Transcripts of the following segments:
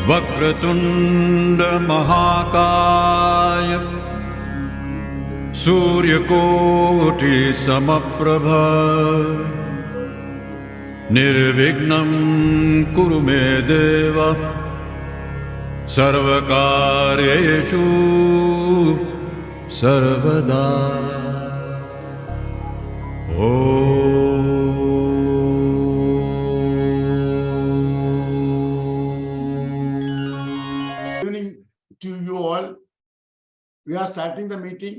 वक्रतुंड महाकाय सूर्यकोटि समप्रभ निर्विघ्नं कुरु मे देव सर्वकार्येषु सर्वदा। Evening to you all. We are starting the meeting.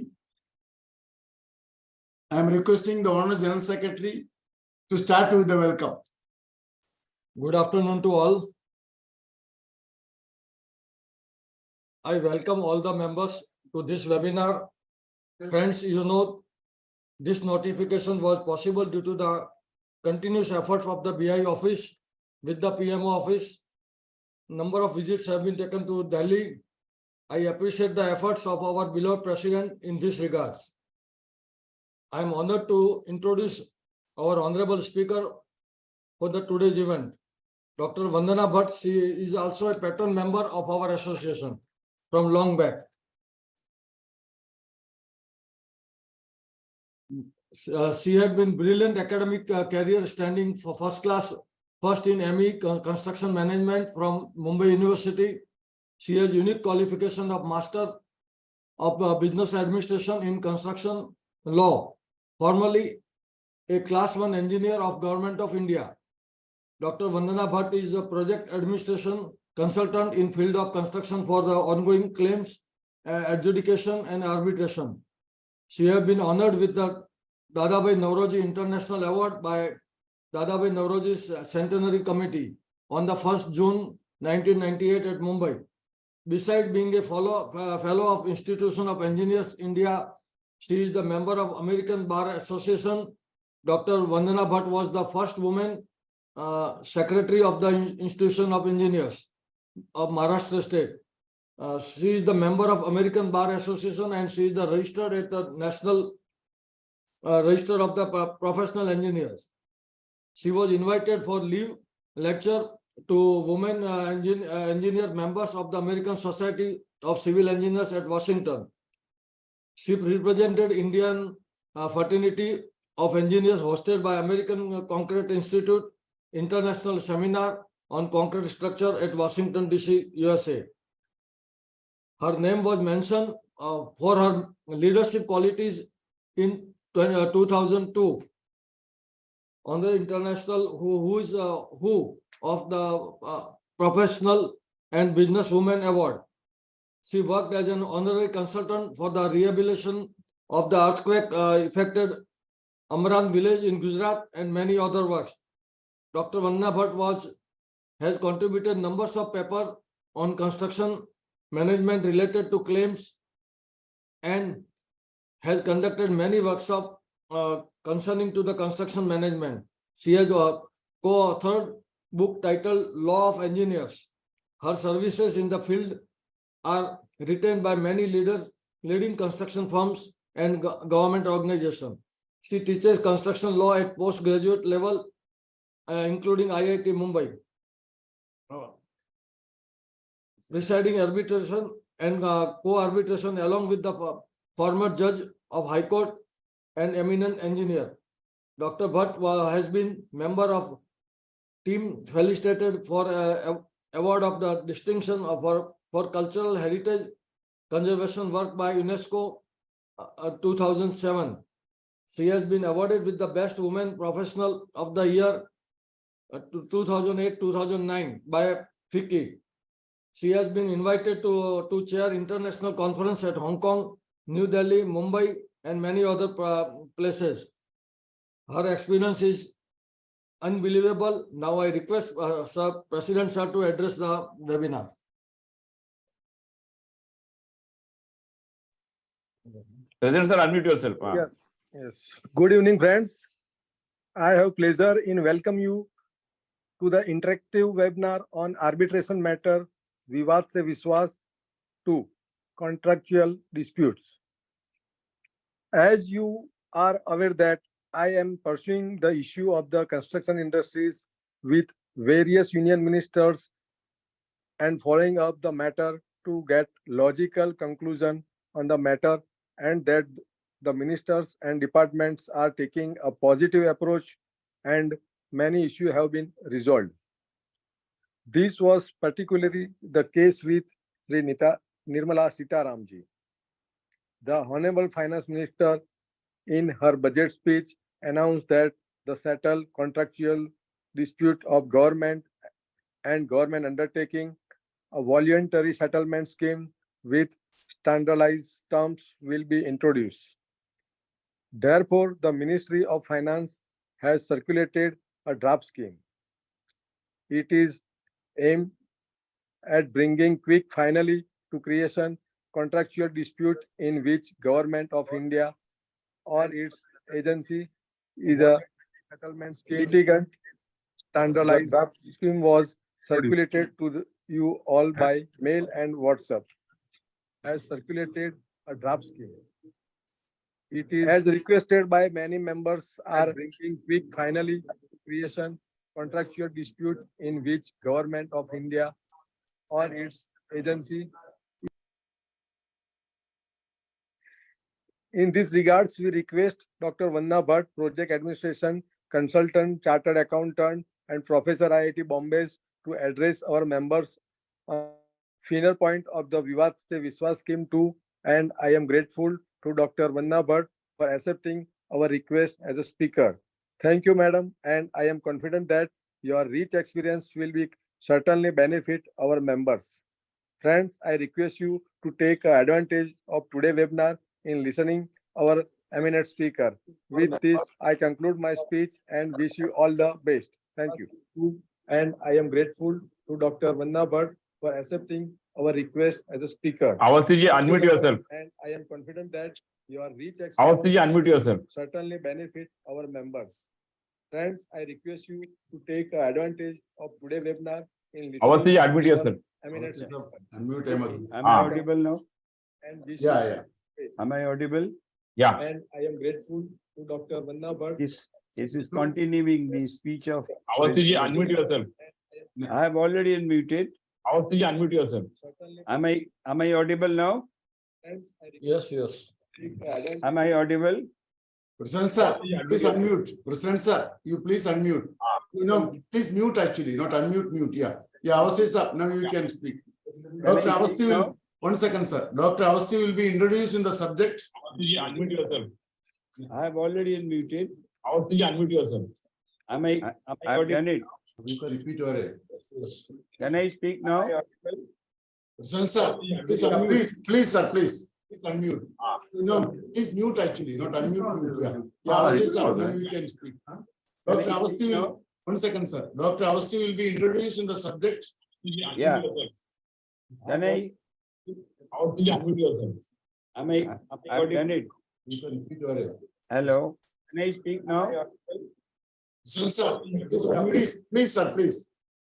I am requesting the Honorable General Secretary to start with the welcome. Good afternoon to all. I welcome all the members to this webinar. Friends, you know, this notification was possible due to the continuous efforts of the BI office with the PMO office. Number of visits have been taken to Delhi. I appreciate the efforts of our beloved President in this regards. I am honored to introduce our Honorable Speaker for the today's event, Dr. Vandana Bhatt. She is also a patron member of our association from long back. She had been brilliant academic career, standing for first class, first in ME construction management from Bombay University. She has unique qualification of Master of Business Administration in Construction Law, formerly a Class 1 engineer of Government of India. Dr. Vandana Bhatt is a project administration consultant in field of construction for the ongoing claims, adjudication and arbitration. She has been honored with the Dadabhai Naoroji International Award by Dadabhai Naoroji's Centenary Committee on the 1st June 1998 at Mumbai. Besides being a fellow of Institution of Engineers India, she is the member of American Bar Association. Dr. Vandana Bhatt was the first woman secretary of the Institution of Engineers of Maharashtra State. She is the member of American Bar Association and she is the registered at the National Register of the Professional Engineers. She was invited for leave lecture to women engineer members of the American Society of Civil Engineers at Washington. She represented Indian fraternity of engineers hosted by American Concrete Institute International Seminar on Concrete Structure at Washington, DC, USA. Her name was mentioned for her leadership qualities in 2002 on the international who of the Professional and Business Women Award. She worked as an honorary consultant for the rehabilitation of the earthquake affected Amran village in Gujarat and many other works. Dr. Vandana Bhatt has contributed numbers of papers on construction management related to claims and has conducted many workshops concerning to the construction management. She has co-authored book titled Law of Engineers. Her services in the field are retained by many leading construction firms and government organizations. She teaches construction law at postgraduate level, including IIT Mumbai. Presiding arbitration and co-arbitration along with the former judge of High Court and eminent engineer. Dr. Bhatt has been member of team felicitated for award of the distinction for cultural heritage conservation work by UNESCO 2007. She has been awarded with the Best Woman Professional of the Year 2008-2009 by FICCI. She has been invited to chair international conference at Hong Kong, New Delhi, Mumbai, and many other places. Her experience is unbelievable. Now I request President Sir to address the webinar. President Sir, unmute yourself. Yes. Good evening, friends. I have pleasure in welcome you to the interactive webinar on arbitration matter Vivad se Vishwas 2 Contractual Disputes. As you are aware that I am pursuing the issue of the construction industries with various union ministers and following up the matter to get logical conclusion on the matter, and that the ministers and departments are taking a positive approach and many issues have been resolved. This was particularly the case with Sri Nirmala Sitaramji. The Hon'ble Finance Minister in her budget speech announced that the settled contractual dispute of government and government undertaking, a voluntary settlement scheme with standardized terms will be introduced. Therefore, the Ministry of Finance has circulated a draft scheme. It is aimed at bringing quick finality to creation contractual dispute in which Government of India or its agency is a settlement scheme. Litigant standardized scheme was circulated to you all by mail and WhatsApp. Has circulated a draft scheme. It is as requested by many members are bringing quick finally creation contractual dispute in which Government of India or its agency. In this regards, we request Dr. Vandana Bhatt, Project Administration Consultant, Chartered Accountant, and Professor IIT Bombay to address our members on finer point of the Vivad se Vishwas scheme too. And I am grateful to Dr. Vandana Bhatt for accepting our request as a speaker. Thank you, madam, and I am confident that your rich experience will be certainly benefit our members. Friends, I request you to take advantage of today's webinar in listening our eminent speaker. With this, I conclude my speech and wish you all the best. Thank you. And I am grateful to Dr. Vandana Bhatt for accepting our request as a speaker. Awasthi ji, unmute yourself. And I am confident that your rich Awasthi ji, experience unmute yourself. certainly benefit our members. Friends, I request you to take advantage of today's webinar in listening Awasthi ji, unmute our yourself. eminent Awasthi speaker. Unmute him. Am I audible now? And wish Yeah, you yeah. best. Am I audible? Yeah. And I am grateful to Dr. Vandana Bhatt. This is continuing the speech of. Awasthi ji, unmute yourself. I have already unmuted. Awasthi ji, unmute yourself. Certainly, Am I audible now? friends, I request Yes. you to take advantage. Am I audible? President sir, please unmute. President sir, you please unmute. Please mute actually, not unmute, mute. Yeah. Yeah, Awasthi sir, now you can speak. Dr. Awasthi will, 1 second, sir. Dr. Awasthi will be introduced in the subject. Awasthi ji, unmute yourself. I have already unmuted. Awasthi ji, unmute yourself. I've done it. You can repeat your. Can I speak now? President sir, please, sir, please. Please unmute. Please mute actually, not unmute. Mute. Yeah. Yeah, Awasthi sir, now you can speak. Dr. Awasthi will, 1 second, sir. Dr. Awasthi will be introduced in the subject. Yeah. Can I? Awasthi ji, unmute yourself. I've done it. You can repeat your. Hello. Can I speak now? President sir, please, sir, please.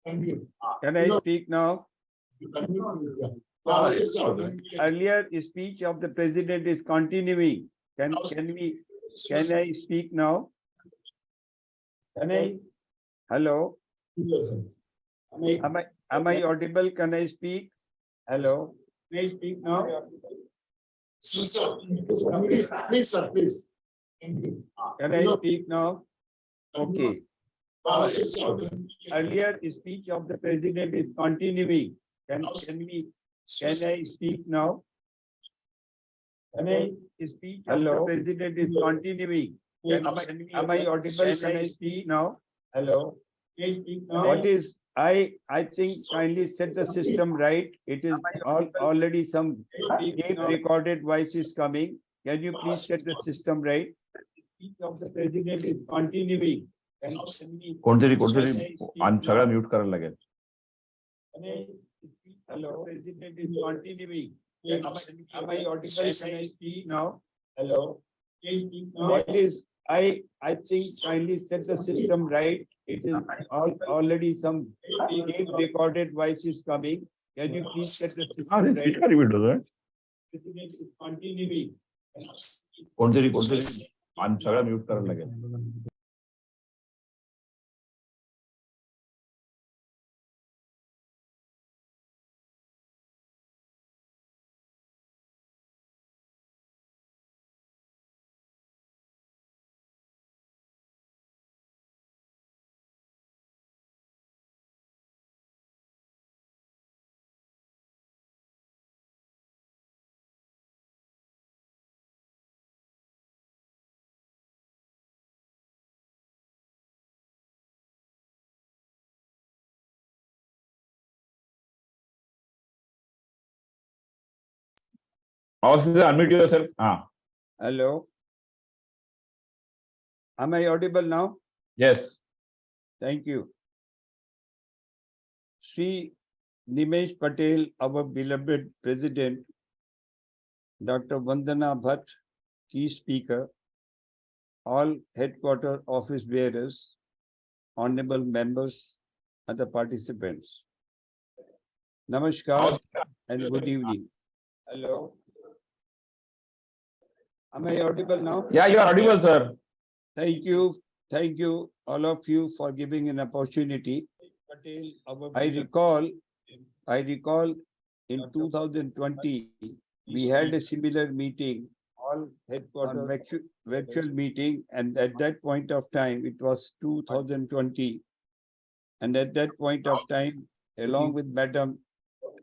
Unmute. Can I speak now? You can mute. Yeah. Yeah, Awasthi sir, now you can Earlier speech of the president is continuing. Can I speak now? Can I? Hello. Am I audible? Can I speak? Hello. Can I speak now? Sir, please, sir, please. Can I speak now? Okay. Earlier speech of the president is continuing. Can I speak now? Can I speak? Hello. The president is continuing. Am I audible? Can I speak now? Hello. What is I think kindly set the system right. It is already some tape recorded voice is coming. Can you please set the system right? Speech of the president is continuing. कोणतरी सगळं mute करायला लागेल. Hello, president is continuing. Am I audible? Can I speak now? Hello. What is I think kindly set the system right. It is already some tape recorded voice is coming. Can you please set the system right? President is continuing. कोणतरी सगळं mute करायला लागेल. Officer, unmute yourself. Hello. Am I audible now? Yes. Thank you. Sri Nimesh Patel, our beloved President, Dr. Vandana Bhatt, key speaker, all headquarter office bearers, honorable members, and the participants. Namaskar and good evening. Hello. Am I audible now? Yeah, you are audible, sir. Thank you. Thank you, all of you, for giving an opportunity. I recall in 2020, we had a similar meeting, all headquarters virtual meeting, and at that point of time, it was 2020. And at that point of time, along with Madam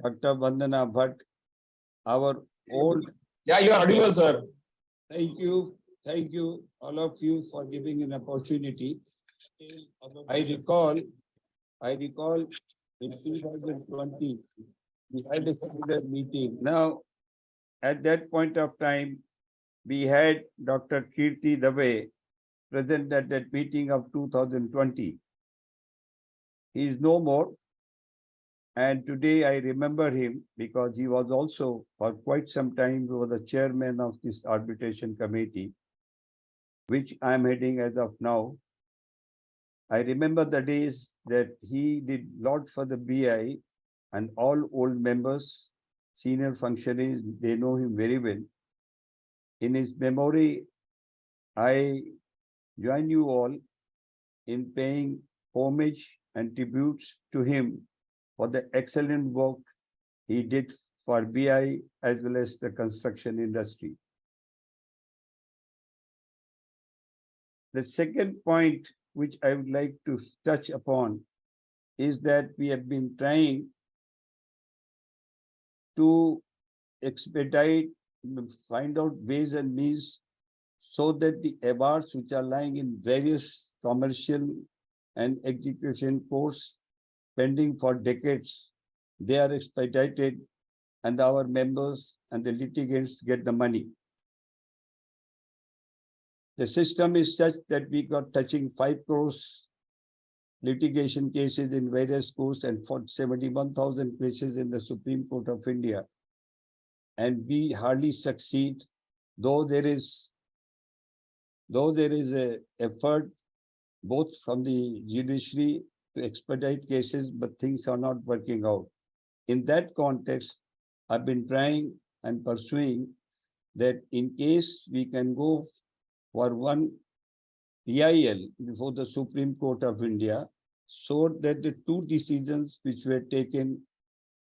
Dr. Vandana Bhatt, our old. Yeah, you are audible, sir. Thank you, all of you, for giving an opportunity. I recall in 2020, we had a similar meeting. Now, at that point of time, we had Dr. Kirti Dave present at that meeting of 2020. He is no more. And today I remember him because he was also for quite some time the chairman of this arbitration committee, which I am heading as of now. I remember the days that he did lot for the BI, and all old members, senior functionaries, they know him very well. In his memory, I join you all in paying homage and tributes to him for the excellent work he did for BI as well as the construction industry. The second point which I would like to touch upon is that we have been trying to expedite, find out ways and means so that the awards which are lying in various commercial and execution courts pending for decades, they are expedited and our members and the litigants get the money. The system is such that we got touching 5 crores litigation cases in various courts and for 71,000 cases in the Supreme Court of India. And we hardly succeed, though there is a effort both from the judiciary to expedite cases, but things are not working out. In that context, I've been trying and pursuing that in case we can go for one PIL before the Supreme Court of India, so that the 2 decisions which were taken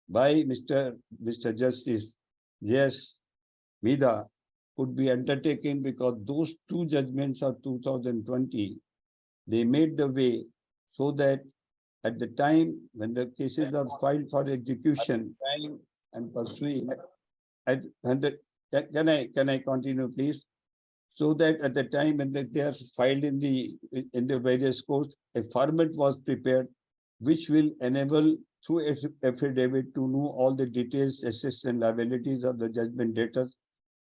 by Mr. Justice Yes Vida could be undertaken, because those 2 judgments of 2020, they made the way so that at the time when the cases are filed for execution and pursuing, can I continue, please? So that at the time when they are filed in the various courts, a format was prepared which will enable through affidavit to know all the details, assets and liabilities of the judgment debtors,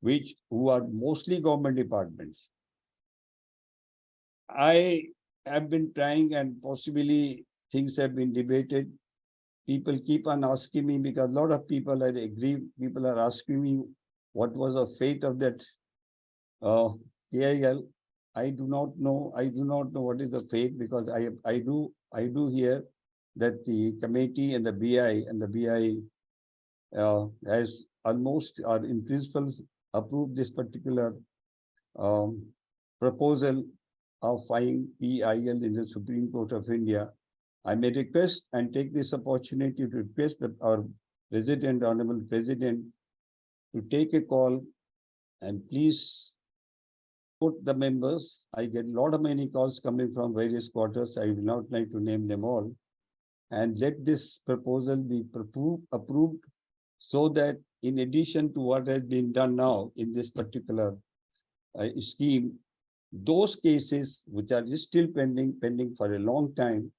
who are mostly government departments. I have been trying, and possibly things have been debated. People keep on asking me, because a lot of people are aggrieved. People are asking me what was the fate of that PIL. I do not know. I do not know what is the fate, because I do hear that the committee and the BI has almost, or in principle, approved this particular proposal of filing PIL in the Supreme Court of India. I may request and take this opportunity to request our President, Honorable President, to take a call and please put the members. I get a lot of many calls coming from various quarters. I will not like to name them all. And let this proposal be approved so that in addition to what has been done now in this particular scheme, those cases which are still pending for a long time,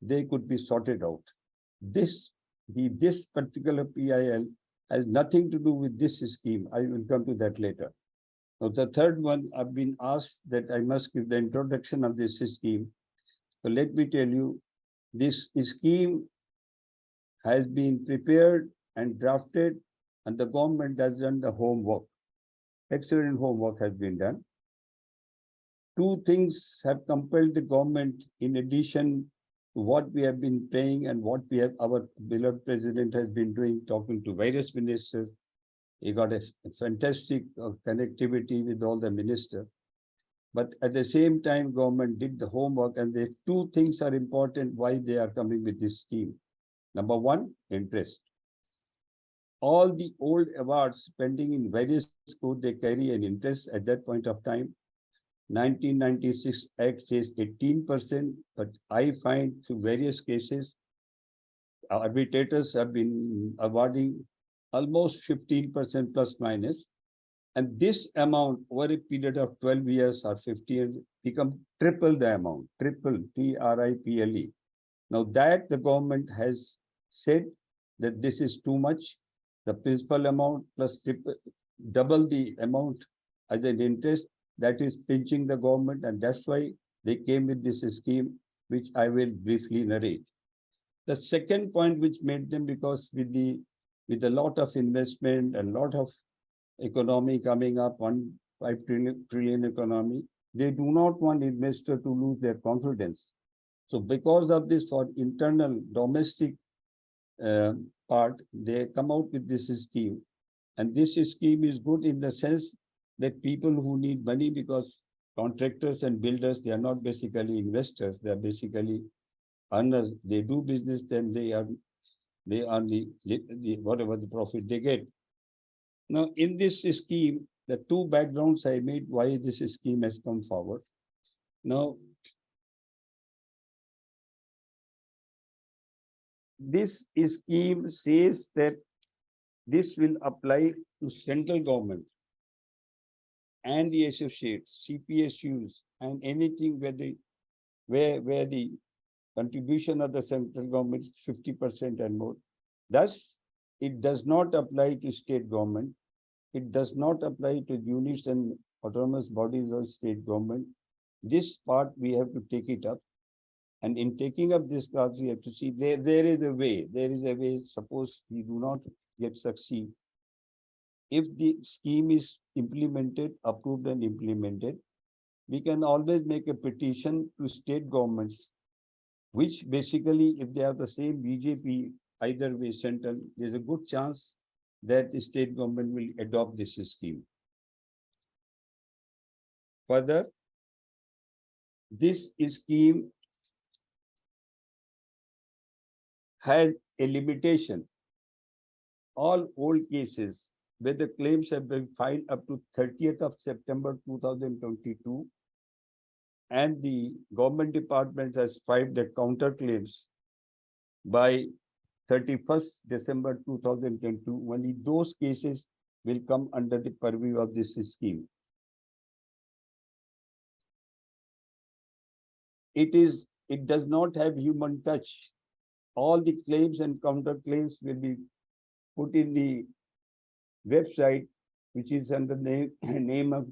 they could be sorted out. This particular PIL has nothing to do with this scheme. I will come to that later. Now, the third one, I've been asked that I must give the introduction of this scheme. So let me tell you, this scheme has been prepared and drafted, and the government has done the homework. Excellent homework has been done. Two things have compelled the government, in addition to what we have been praying and what our beloved president has been doing, talking to various ministers. He got a fantastic connectivity with all the ministers. But at the same time, government did the homework, and the two things are important why they are coming with this scheme. Number one, interest. All the old awards pending in various courts, they carry an interest at that point of time. 1996 Act says 18%, but I find through various cases, arbitrators have been awarding almost 15% plus minus. And this amount over a period of 12 years or 50 years become triple the amount, triple, TRIPLE. Now that the government has said that this is too much, the principal amount plus double the amount as an interest, that is pinching the government, and that's why they came with this scheme, which I will briefly narrate. The second point which made them, because with a lot of investment and lot of economy coming up, 1.5 trillion economy, they do not want investor to lose their confidence. So because of this, for internal domestic part, they come out with this scheme. And this scheme is good in the sense that people who need money, because contractors and builders, they are not basically investors, they are basically earners. They do business, then they earn the whatever the profit they get. Now, in this scheme, the two backgrounds I made why this scheme has come forward. Now, this scheme says that this will apply to central government and the associates, CPSUs, and anything where the contribution of the central government is 50% and more. Thus, it does not apply to state government. It does not apply to units and autonomous bodies of state government. This part we have to take it up. And in taking up this class, we have to see there is a way. There is a way. Suppose we do not yet succeed. If the scheme is implemented, approved and implemented, we can always make a petition to state governments, which basically, if they have the same BJP, either way central, there's a good chance that the state government will adopt this scheme. Further, this scheme has a limitation. All old cases where the claims have been filed up to 30th of September 2022, and the government department has filed the counter claims by 31st December 2022, only those cases will come under the purview of this scheme. It does not have human touch. All the claims and counter claims will be put in the website, which is under the name of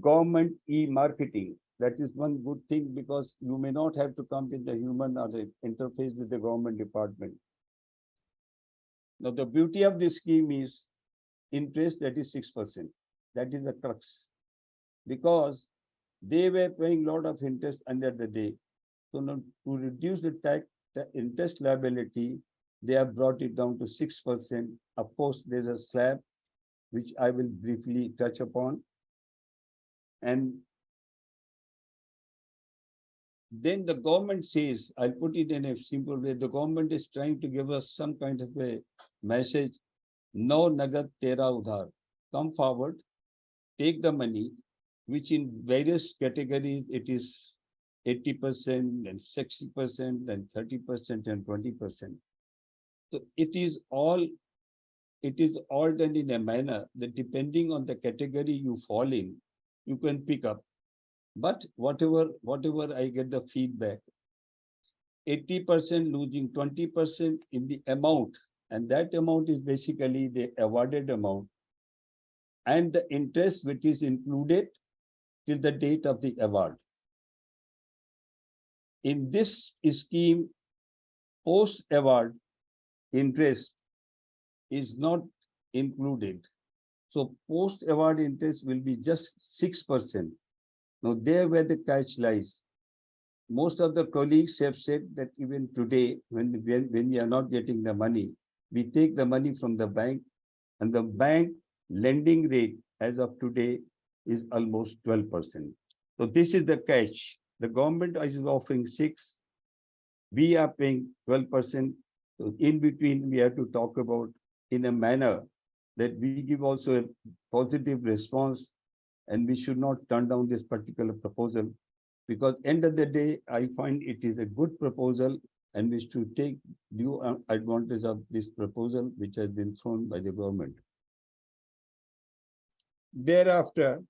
government e-marketing. That is one good thing, because you may not have to come with the human or the interface with the government department. Now, the beauty of this scheme is interest, that is 6%. That is the crux, because they were paying a lot of interest under the day. So now, to reduce the interest liability, they have brought it down to 6%. Of course, there's a slab, which I will briefly touch upon. And then the government says, I'll put it in a simple way, the government is trying to give us some kind of a message, no nagat tera udhar. Come forward, take the money, which in various categories, it is 80% and 60% and 30% and 20%. So it is all done in a manner that depending on the category you fall in, you can pick up. But whatever I get the feedback, 80% losing 20% in the amount, And that amount is basically the awarded amount and the interest which is included till the date of the award. In this scheme, post-award interest is not included. So post-award interest will be just 6%. Now there where the catch lies. Most of the colleagues have said that even today, when we are not getting the money, we take the money from the bank, and the bank lending rate as of today is almost 12%. So this is the catch. The government is offering 6%. We are paying 12%. So in between, we have to talk about in a manner that we give also a positive response, and we should not turn down this particular proposal, because end of the day, I find it is a good proposal, and we should take due advantage of this proposal which has been thrown by the government. Thereafter,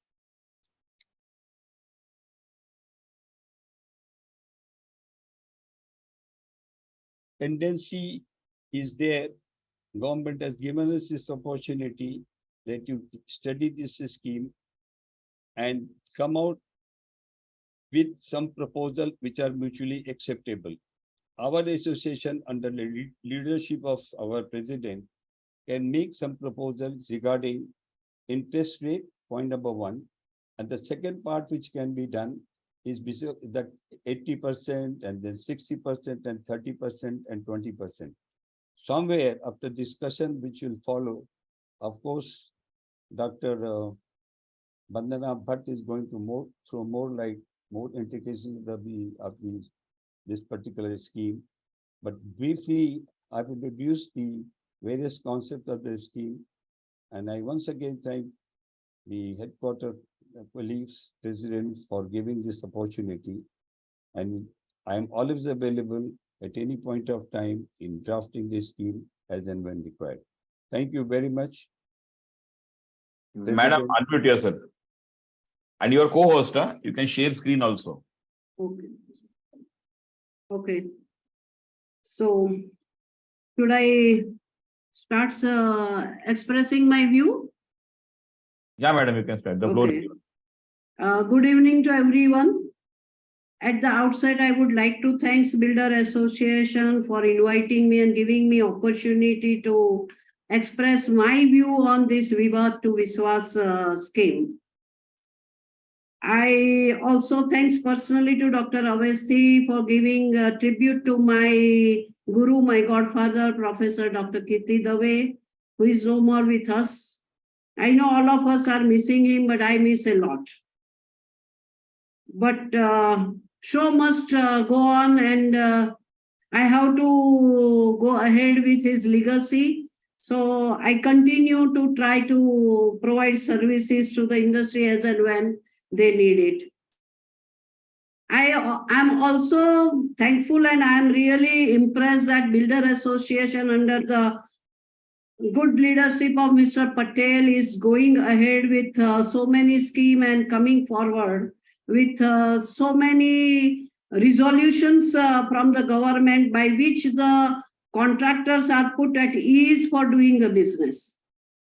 tendency is there. Government has given us this opportunity that you study this scheme and come out with some proposal which are mutually acceptable. Our association, under the leadership of our president, can make some proposals regarding interest rate, point number 1. And the second part which can be done is that 80% and then 60% and 30% and 20%. Somewhere after discussion which will follow, of course, Dr. Vandana Bhatt is going to throw more light, more intricacies of this particular scheme. But briefly, I will introduce the various concepts of the scheme. And I once again thank the headquarter colleagues, president, for giving this opportunity. And I am always available at any point of time in drafting this scheme as and when required. Thank you very much. Madam, unmute yourself. And your co-host, you can share screen also. Okay. Okay. So, should I start expressing my view? Yeah, madam, you can start. The floor is yours. Good evening to everyone. At the outset, I would like to thank Builder Association for inviting me and giving me opportunity to express my view on this Vivad to Vishwas scheme. I also thanks personally to Dr. Avesthi for giving tribute to my guru, my godfather, Professor Dr. Kirti Dave, who is no more with us. I know all of us are missing him, but I miss a lot. But show must go on, and I have to go ahead with his legacy. So I continue to try to provide services to the industry as and when they need it. I am also thankful, and I am really impressed that Builder Association under the good leadership of Mr. Patel is going ahead with so many schemes and coming forward with so many resolutions from the government by which the contractors are put at ease for doing the business.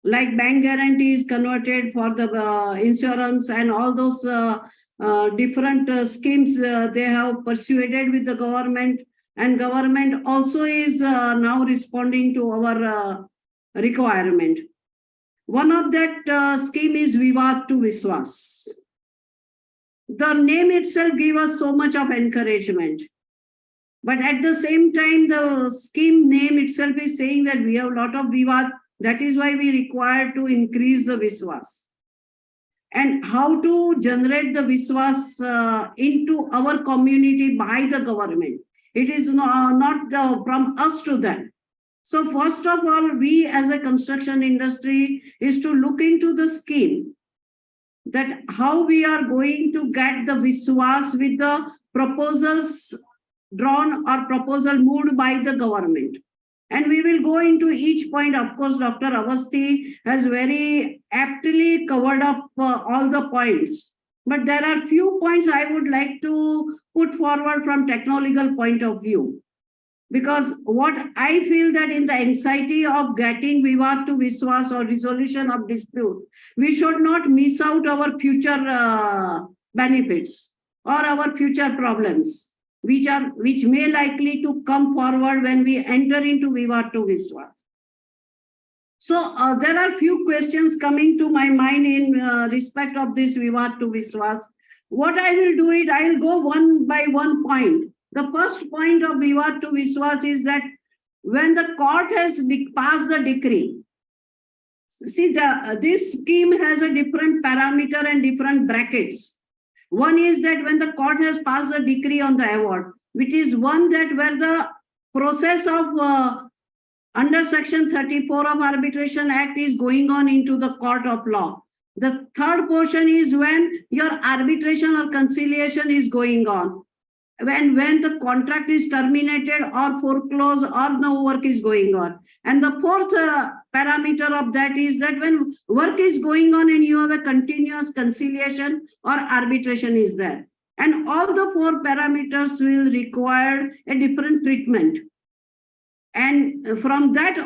Like bank guarantees converted for the insurance and all those different schemes they have persuaded with the government, and government also is now responding to our requirement. One of that scheme is Vivad to Vishwas. The name itself gives us so much of encouragement. But at the same time, the scheme name itself is saying that we have a lot of Vivad. That is why we require to increase the Vishwas. And how to generate the Vishwas into our community by the government. It is not from us to them. So first of all, we as a construction industry is to look into the scheme, that how we are going to get the Vishwas with the proposals drawn or proposal moved by the government. And we will go into each point. Of course, Dr. Avesthi has very aptly covered up all the points. But there are few points I would like to put forward from technological point of view. Because what I feel that in the anxiety of getting Vivad to Vishwas or resolution of dispute, we should not miss out our future benefits or our future problems, which may likely to come forward when we enter into Vivad to Vishwas. So there are few questions coming to my mind in respect of this Vivad to Vishwas. What I will do it, I will go one by one point. The first point of Vivad to Vishwas is that when the court has passed the decree, see this scheme has a different parameter and different brackets. One is that when the court has passed a decree on the award, which is one that where the process of under Section 34 of Arbitration Act is going on into the court of law. The third portion is when your arbitration or conciliation is going on. When the contract is terminated or foreclosed or no work is going on. And the fourth parameter of that is that when work is going on and you have a continuous conciliation or arbitration is there. And all the four parameters will require a different treatment. And from that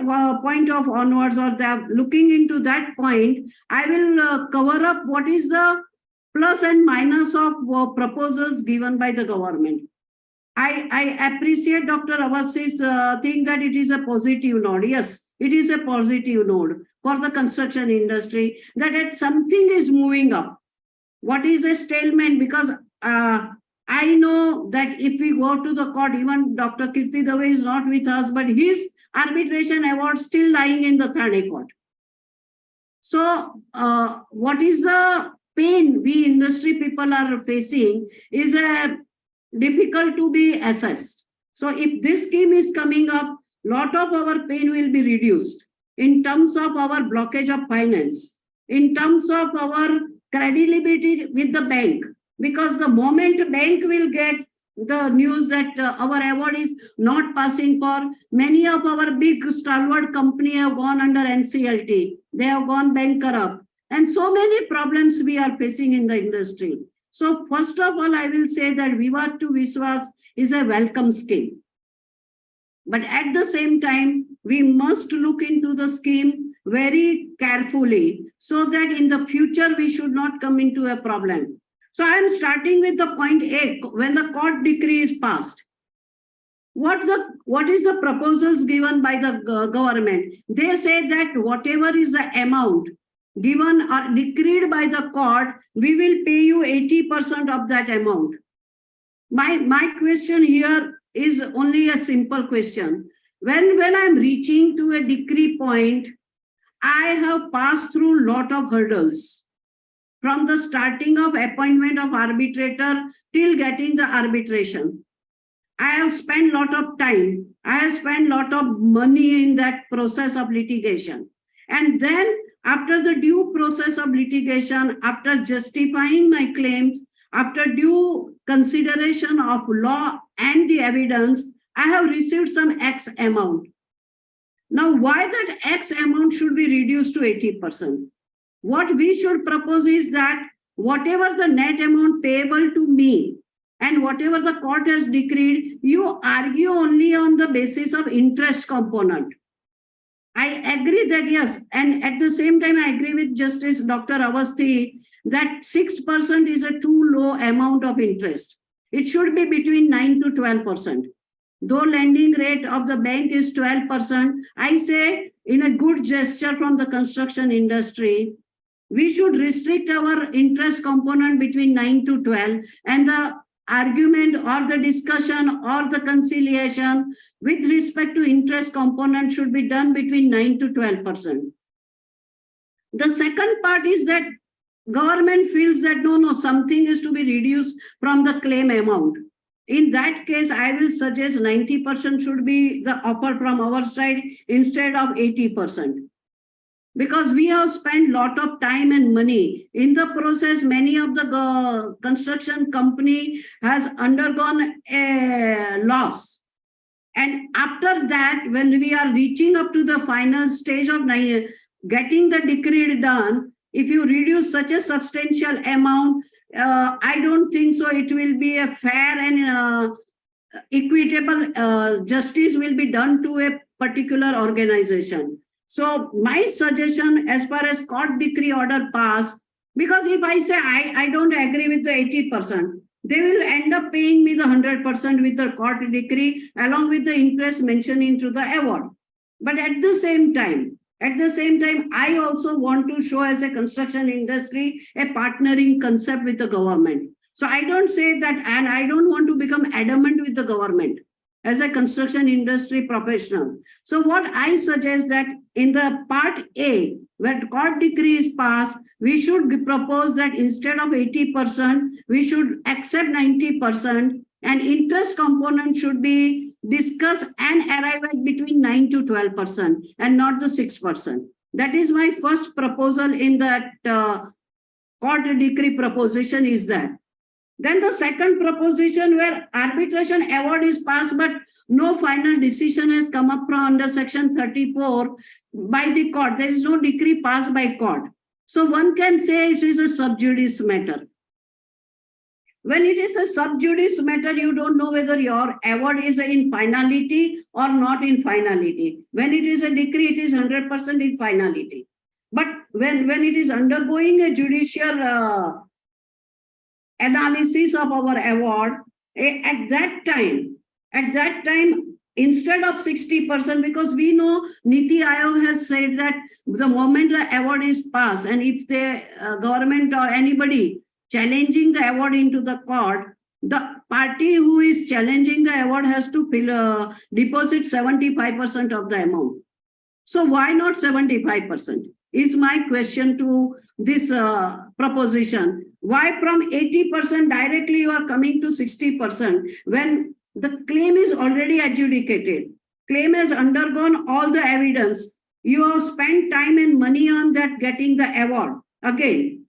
point of onwards, or looking into that point, I will cover up what is the plus and minus of proposals given by the government. I appreciate Dr. Awas's thing that it is a positive node. Yes, it is a positive node for the construction industry, that something is moving up. What is a stalemate? Because I know that if we go to the court, even Dr. Kirti Dave is not with us, but his arbitration award still lying in the Thane court. So what is the pain we industry people are facing is difficult to be assessed. So if this scheme is coming up, lot of our pain will be reduced in terms of our blockage of finance, in terms of our credibility with the bank. Because the moment bank will get the news that our award is not passing for, many of our big stalwart company have gone under NCLT. They have gone bankrupt. And so many problems we are facing in the industry. So first of all, I will say that Vivad to Vishwas is a welcome scheme. But at the same time, we must look into the scheme very carefully so that in the future we should not come into a problem. So I am starting with the point A. When the court decree is passed, what is the proposals given by the government? They say that whatever is the amount given or decreed by the court, we will pay you 80% of that amount. My question here is only a simple question. When I'm reaching to a decree point, I have passed through a lot of hurdles. From the starting of appointment of arbitrator till getting the arbitration. I have spent a lot of time. I have spent a lot of money in that process of litigation. And then after the due process of litigation, after justifying my claims, after due consideration of law and the evidence, I have received some X amount. Now, why that X amount should be reduced to 80%? What we should propose is that whatever the net amount payable to me and whatever the court has decreed, you argue only on the basis of interest component. I agree that yes, and at the same time, I agree with Justice Dr. Awasthi that 6% is a too low amount of interest. It should be between 9 to 12%. Though lending rate of the bank is 12%, I say in a good gesture from the construction industry, we should restrict our interest component between 9 to 12 and the argument or the discussion or the conciliation with respect to interest component should be done between 9 to 12%. The second part is that government feels that no, something is to be reduced from the claim amount. In that case, I will suggest 90% should be the offer from our side instead of 80%. Because we have spent a lot of time and money. In the process, many of the construction company has undergone a loss. And after that, when we are reaching up to the final stage of getting the decree done, if you reduce such a substantial amount, I don't think so it will be a fair and equitable justice will be done to a particular organization. So my suggestion as far as court decree order pass, because if I say I don't agree with the 80%, they will end up paying me the 100% with the court decree along with the interest mentioned into the award. But at the same time, I also want to show as a construction industry a partnering concept with the government. So I don't say that, and I don't want to become adamant with the government as a construction industry professional. So what I suggest that in the part A, where court decree is passed, we should propose that instead of 80%, we should accept 90%, and interest component should be discussed and arrive at between 9 to 12% and not the 6%. That is my first proposal in that court decree proposition is that. Then the second proposition where arbitration award is passed, but no final decision has come up from under section 34 by the court. There is no decree passed by court. So one can say it is a sub judice matter. When it is a sub judice matter, you don't know whether your award is in finality or not in finality. When it is a decree, it is 100% in finality. But when it is undergoing a judicial analysis of our award, at that time, instead of 60%, because we know Niti Aayog has said that the moment the award is passed, and if the government or anybody challenging the award into the court, the party who is challenging the award has to deposit 75% of the amount. So why not 75%? Is my question to this proposition. Why from 80% directly you are coming to 60% when the claim is already adjudicated? Claim has undergone all the evidence. You have spent time and money on that getting the award again.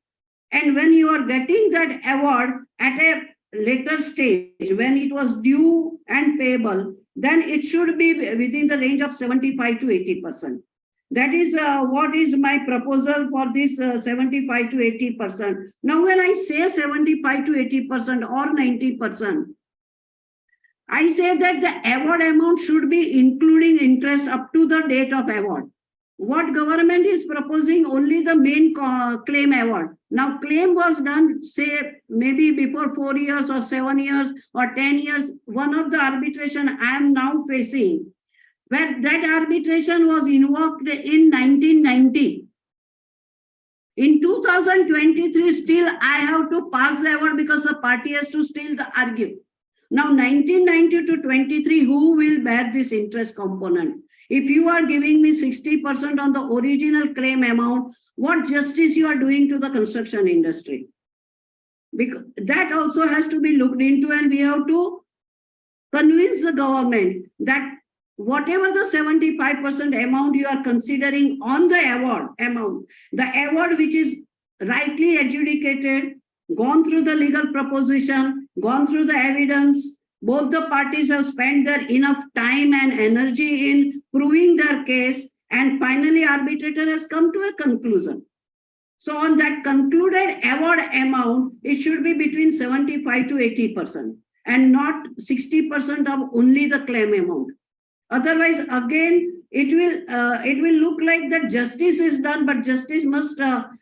And when you are getting that award at a later stage, when it was due and payable, then it should be within the range of 75 to 80%. That is what is my proposal for this 75 to 80%. Now, when I say 75 to 80% or 90%, I say that the award amount should be including interest up to the date of award. What government is proposing only the main claim award. Now, claim was done, say, maybe before 4 years or 7 years or 10 years. One of the arbitration I am now facing, where that arbitration was invoked in 1990. In 2023, still I have to pass the award because the party has to still argue. Now, 1990 to 23, who will bear this interest component? If you are giving me 60% on the original claim amount, what justice you are doing to the construction industry? Because that also has to be looked into, and we have to convince the government that whatever the 75% amount you are considering on the award amount, the award which is rightly adjudicated, gone through the legal proposition, gone through the evidence, both the parties have spent their enough time and energy in proving their case, and finally arbitrator has come to a conclusion. So on that concluded award amount, it should be between 75 to 80% and not 60% of only the claim amount. Otherwise, again, it will look like that justice is done, but justice must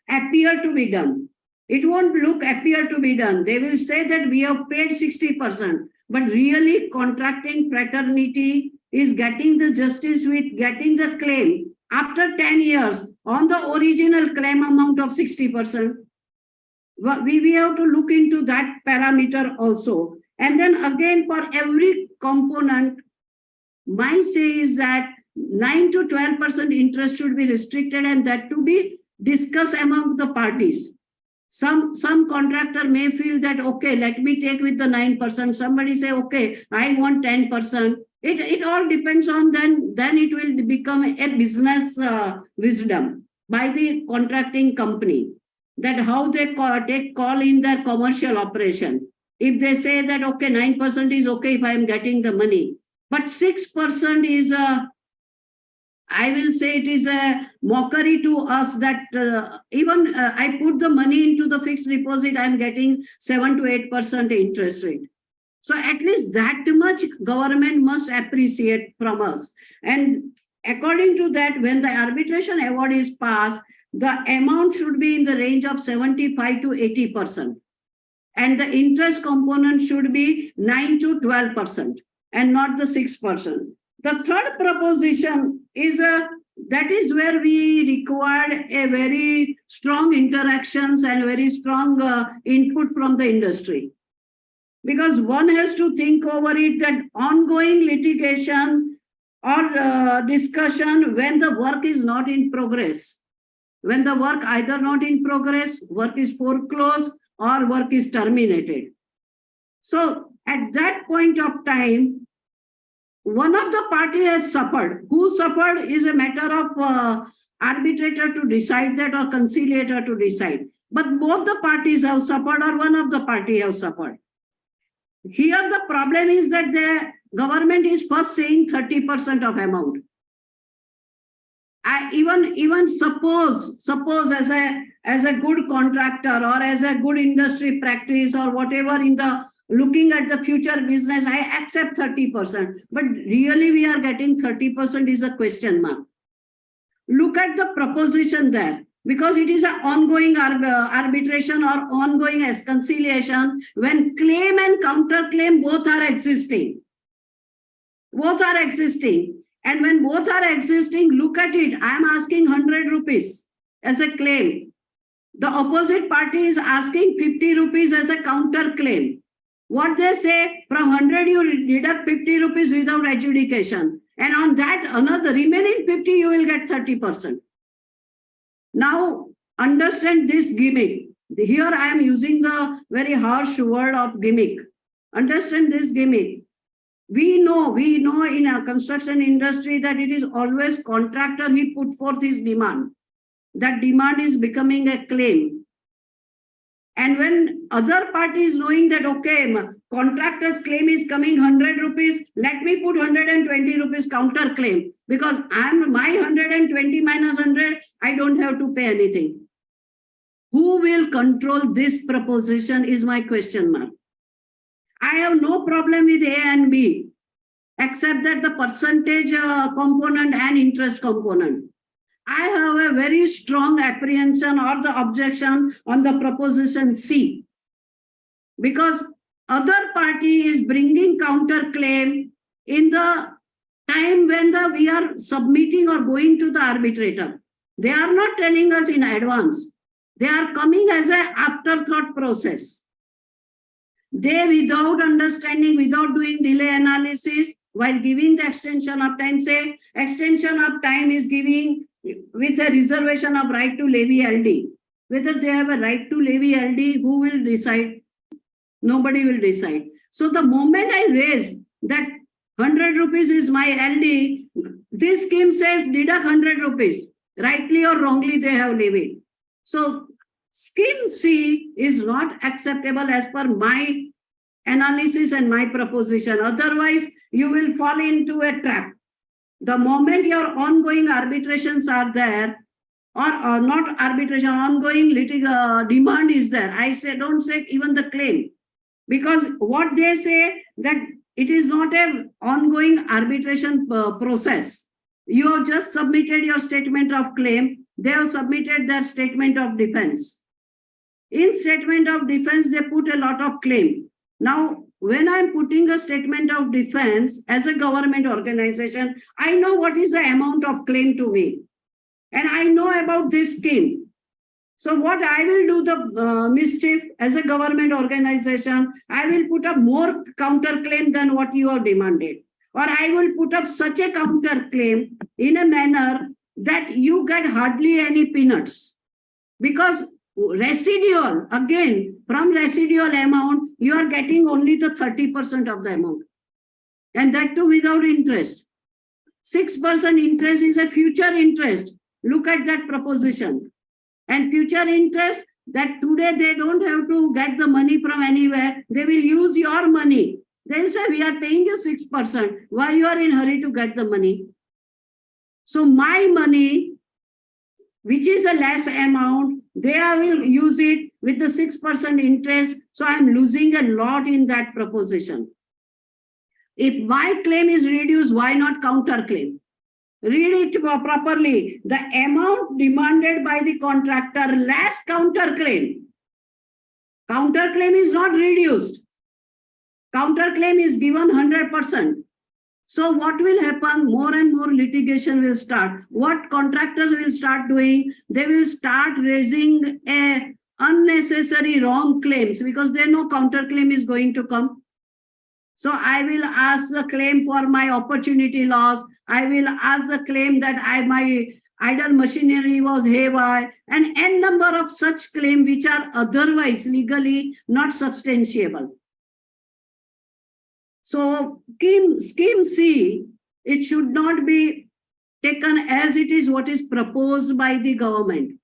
appear to be done. It won't appear to be done. They will say that we have paid 60%, but really contracting fraternity is getting the justice with getting the claim after 10 years on the original claim amount of 60%. We have to look into that parameter also. And then again, for every component, my say is that 9 to 12% interest should be restricted, and that to be discussed among the parties. Some contractor may feel that, okay, let me take with the 9%. Somebody say, okay, I want 10%. It all depends on then it will become a business wisdom by the contracting company, that how they take call in their commercial operation. If they say that, okay, 9% is okay if I am getting the money, but 6% is I will say it is a mockery to us that even I put the money into the fixed deposit, I am getting 7 to 8% interest rate. So at least that much government must appreciate from us. And according to that, when the arbitration award is passed, the amount should be in the range of 75 to 80%. And the interest component should be 9 to 12% and not the 6%. The third proposition is that is where we required a very strong interactions and very strong input from the industry. Because one has to think over it that ongoing litigation or discussion when the work is not in progress. When the work either not in progress, work is foreclosed or work is terminated. So at that point of time, one of the party has suffered. Who suffered is a matter of arbitrator to decide that or conciliator to decide. But both the parties have suffered or one of the party have suffered. Here the problem is that the government is first saying 30% of amount. Even suppose as a good contractor or as a good industry practice or whatever in the looking at the future business, I accept 30%. But really we are getting 30% is a question mark. Look at the proposition there. Because it is an ongoing arbitration or ongoing as conciliation when claim and counterclaim both are existing. Both are existing. And when both are existing, look at it. I am asking 100 rupees as a claim. The opposite party is asking 50 rupees as a counterclaim. What they say, from 100 you deduct 50 rupees without adjudication. And on that, another remaining 50, you will get 30%. Now, understand this gimmick. Here I am using the very harsh word of gimmick. Understand this gimmick. We know in a construction industry that it is always contractor, he put forth his demand. That demand is becoming a claim. And when other parties knowing that, okay, contractor's claim is coming 100 rupees, let me put 120 rupees counter claim because my 120 minus 100, I don't have to pay anything. Who will control this proposition is my question mark. I have no problem with A and B, except that the percentage component and interest component. I have a very strong apprehension or the objection on the proposition C, because other party is bringing counterclaim in the time when we are submitting or going to the arbitrator. They are not telling us in advance. They are coming as an afterthought process. They, without understanding, without doing delay analysis, while giving the extension of time, say extension of time is giving with a reservation of right to levy LD. Whether they have a right to levy LD, who will decide? Nobody will decide. So the moment I raise that 100 rupees is my LD, this scheme says deduct 100 rupees. Rightly or wrongly, they have levied. So scheme C is not acceptable as per my analysis and my proposition. Otherwise, you will fall into a trap. The moment your ongoing arbitrations are there, or not arbitration, ongoing demand is there. I say, don't say even the claim. Because what they say that it is not an ongoing arbitration process. You have just submitted your statement of claim. They have submitted their statement of defense. In statement of defense, they put a lot of claim. Now, when I'm putting a statement of defense as a government organization, I know what is the amount of claim to me. And I know about this scheme. So what I will do the mischief as a government organization, I will put up more counterclaim than what you have demanded. Or I will put up such a counterclaim in a manner that you get hardly any peanuts. Because residual, again, from residual amount, you are getting only the 30% of the amount. And that too without interest. 6% interest is a future interest. Look at that proposition. And future interest, that today they don't have to get the money from anywhere. They will use your money. They'll say, we are paying you 6%. Why you are in a hurry to get the money? So my money, which is a less amount, they will use it with the 6% interest. So I'm losing a lot in that proposition. If my claim is reduced, why not counterclaim? Read it properly. The amount demanded by the contractor less counterclaim. Counterclaim is not reduced. Counterclaim is given 100%. So what will happen? More and more litigation will start. What contractors will start doing? They will start raising unnecessary wrong claims because they know counterclaim is going to come. So I will ask the claim for my opportunity loss. I will ask the claim that my idle machinery was haywire, and n number of such claims which are otherwise legally not substantiable. So scheme C, it should not be taken as it is what is proposed by the government.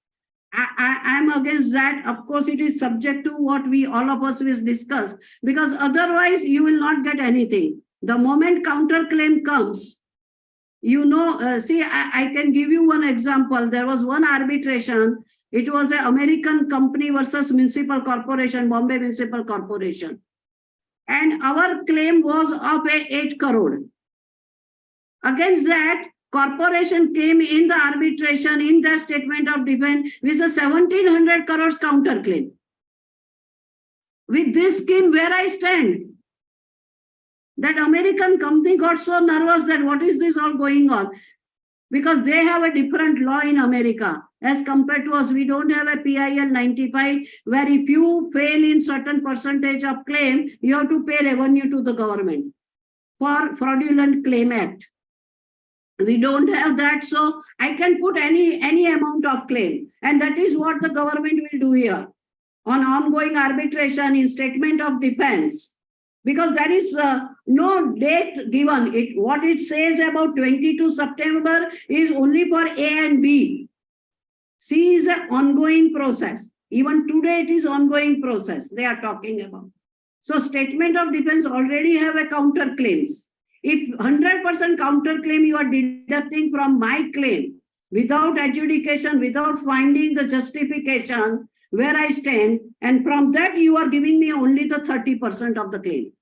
I'm against that. Of course, it is subject to what we all of us will discuss, because otherwise you will not get anything. The moment counterclaim comes, you know, see, I can give you one example. There was one arbitration. It was an American company versus municipal corporation, Bombay Municipal Corporation. And our claim was of 8 crore. Against that, corporation came in the arbitration in their statement of defense with a 1700 crores counterclaim. With this scheme, where I stand, that American company got so nervous that what is this all going on? Because they have a different law in America as compared to us. We don't have a PIL 95 where if you fail in certain percentage of claim, you have to pay revenue to the government for fraudulent claim act. We don't have that, so I can put any amount of claim, and that is what the government will do here on ongoing arbitration in statement of defense, because there is no date given. What it says about 22 September is only for A and B. C is an ongoing process. Even today it is ongoing process they are talking about. So statement of defense already have a counter claims. If 100% counterclaim you are deducting from my claim without adjudication, without finding the justification where I stand, and from that you are giving me only the 30% of the claim.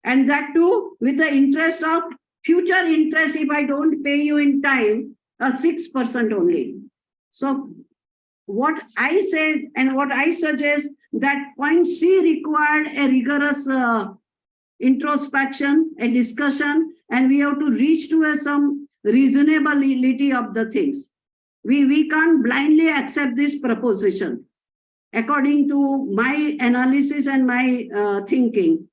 And that too with the interest of future interest, if I don't pay you in time, 6% only. So what I said and what I suggest, that point C required a rigorous introspection, a discussion, and we have to reach to some reasonability of the things. We can't blindly accept this proposition according to my analysis and my thinking.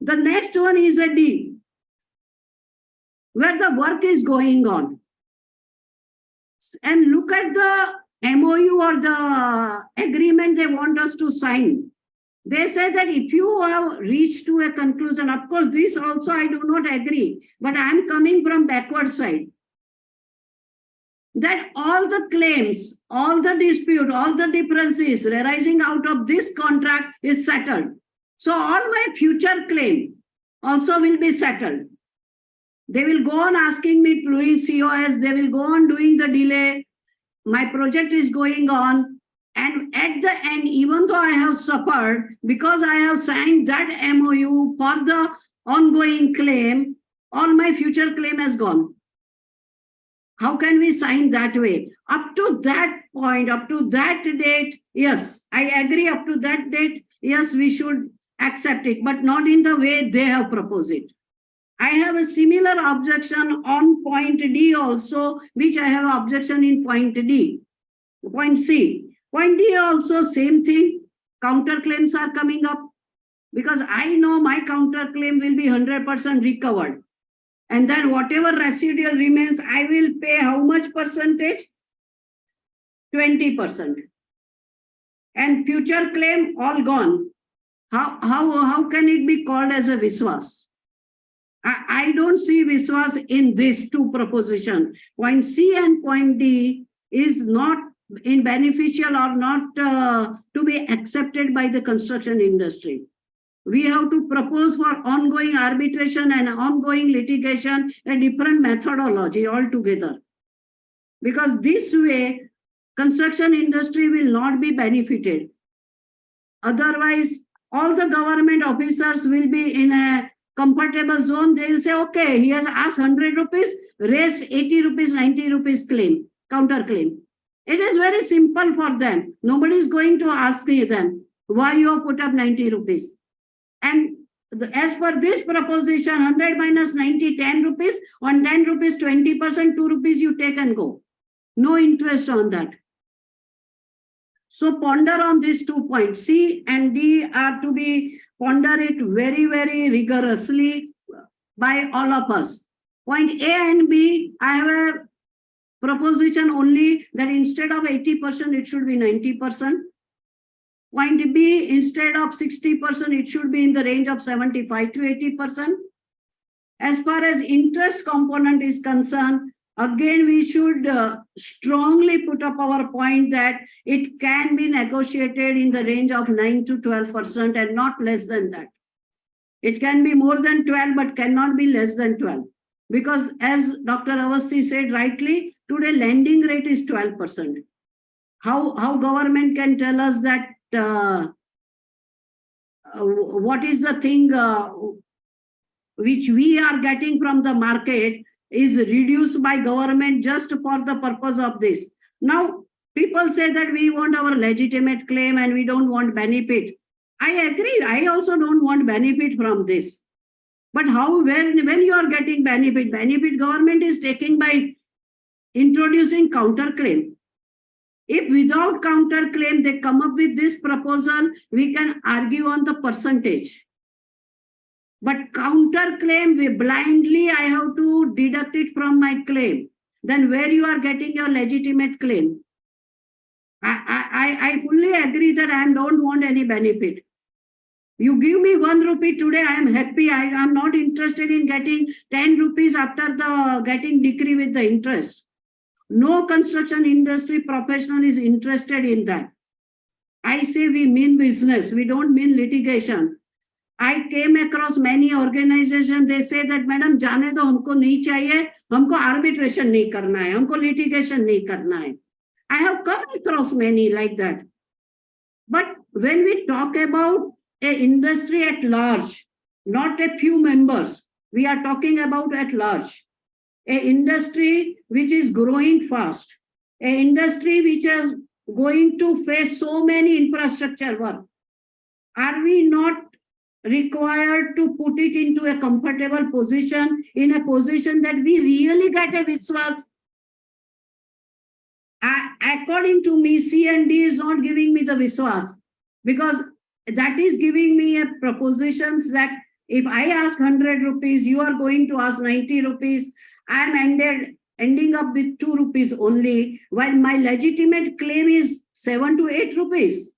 The next one is a D, where the work is going on. And look at the MOU or the agreement they want us to sign. They say that if you have reached to a conclusion, of course, this also I do not agree, but I am coming from backward side, that all the claims, all the dispute, all the differences arising out of this contract is settled. So all my future claim also will be settled. They will go on asking me doing COS, they will go on doing the delay. My project is going on. And at the end, even though I have suffered, because I have signed that MOU for the ongoing claim, all my future claim has gone. How can we sign that way? Up to that point, up to that date, yes, I agree, up to that date, yes, we should accept it, but not in the way they have proposed it. I have a similar objection on point D also, which I have objection in point D, point C. Point D also same thing, counterclaims are coming up, because I know my counterclaim will be 100% recovered. And then whatever residual remains, I will pay how much percentage? 20%. And future claim all gone. How can it be called as a Vishwas? I don't see Vishwas in these two propositions. Point C and point D is not in beneficial or not to be accepted by the construction industry. We have to propose for ongoing arbitration and ongoing litigation a different methodology altogether. Because this way, construction industry will not be benefited. Otherwise, all the government officers will be in a comfortable zone. They will say, okay, he has asked 100 rupees, raise 80 rupees, 90 rupees claim, counter claim. It is very simple for them. Nobody is going to ask them why you have put up 90 rupees. And as per this proposition, 100 minus 90, 10 rupees. On 10 rupees, 20%, 2 rupees you take and go. No interest on that. So ponder on these 2 points. C and D are to be ponder it very, very rigorously by all of us. Point A and B, I have a proposition only that instead of 80%, it should be 90%. Point B, instead of 60%, it should be in the range of 75 to 80%. As far as interest component is concerned, again, we should strongly put up our point that it can be negotiated in the range of 9 to 12% and not less than that. It can be more than 12, but cannot be less than 12. Because as Dr. Awasthi said rightly, today lending rate is 12%. How government can tell us that what is the thing which we are getting from the market is reduced by government just for the purpose of this. Now, people say that we want our legitimate claim and we don't want benefit. I agree. I also don't want benefit from this. But how, when you are getting benefit government is taking by introducing counterclaim. If without counterclaim they come up with this proposal, we can argue on the percentage. But counterclaim, we blindly, I have to deduct it from my claim. Then where you are getting your legitimate claim? I fully agree that I don't want any benefit. You give me 1 rupee today, I am happy. I am not interested in getting 10 rupees after the getting decree with the interest. No construction industry professional is interested in that. I say we mean business, we don't mean litigation. I came across many organizations, they say that, Madam, जाने दो, हमको नहीं चाहिए, हमको arbitration नहीं करना है, हमको litigation नहीं करना है. I have come across many like that. But when we talk about an industry at large, not a few members, we are talking about at large. An industry which is growing fast, an industry which is going to face so many infrastructure work. Are we not required to put it into a comfortable position, in a position that we really get a Vishwas? According to me, C and D is not giving me the Vishwas, because that is giving me a propositions that if I ask 100 rupees, you are going to ask 90 rupees. I am ending up with 2 rupees only, while my legitimate claim is 7 to 8 rupees.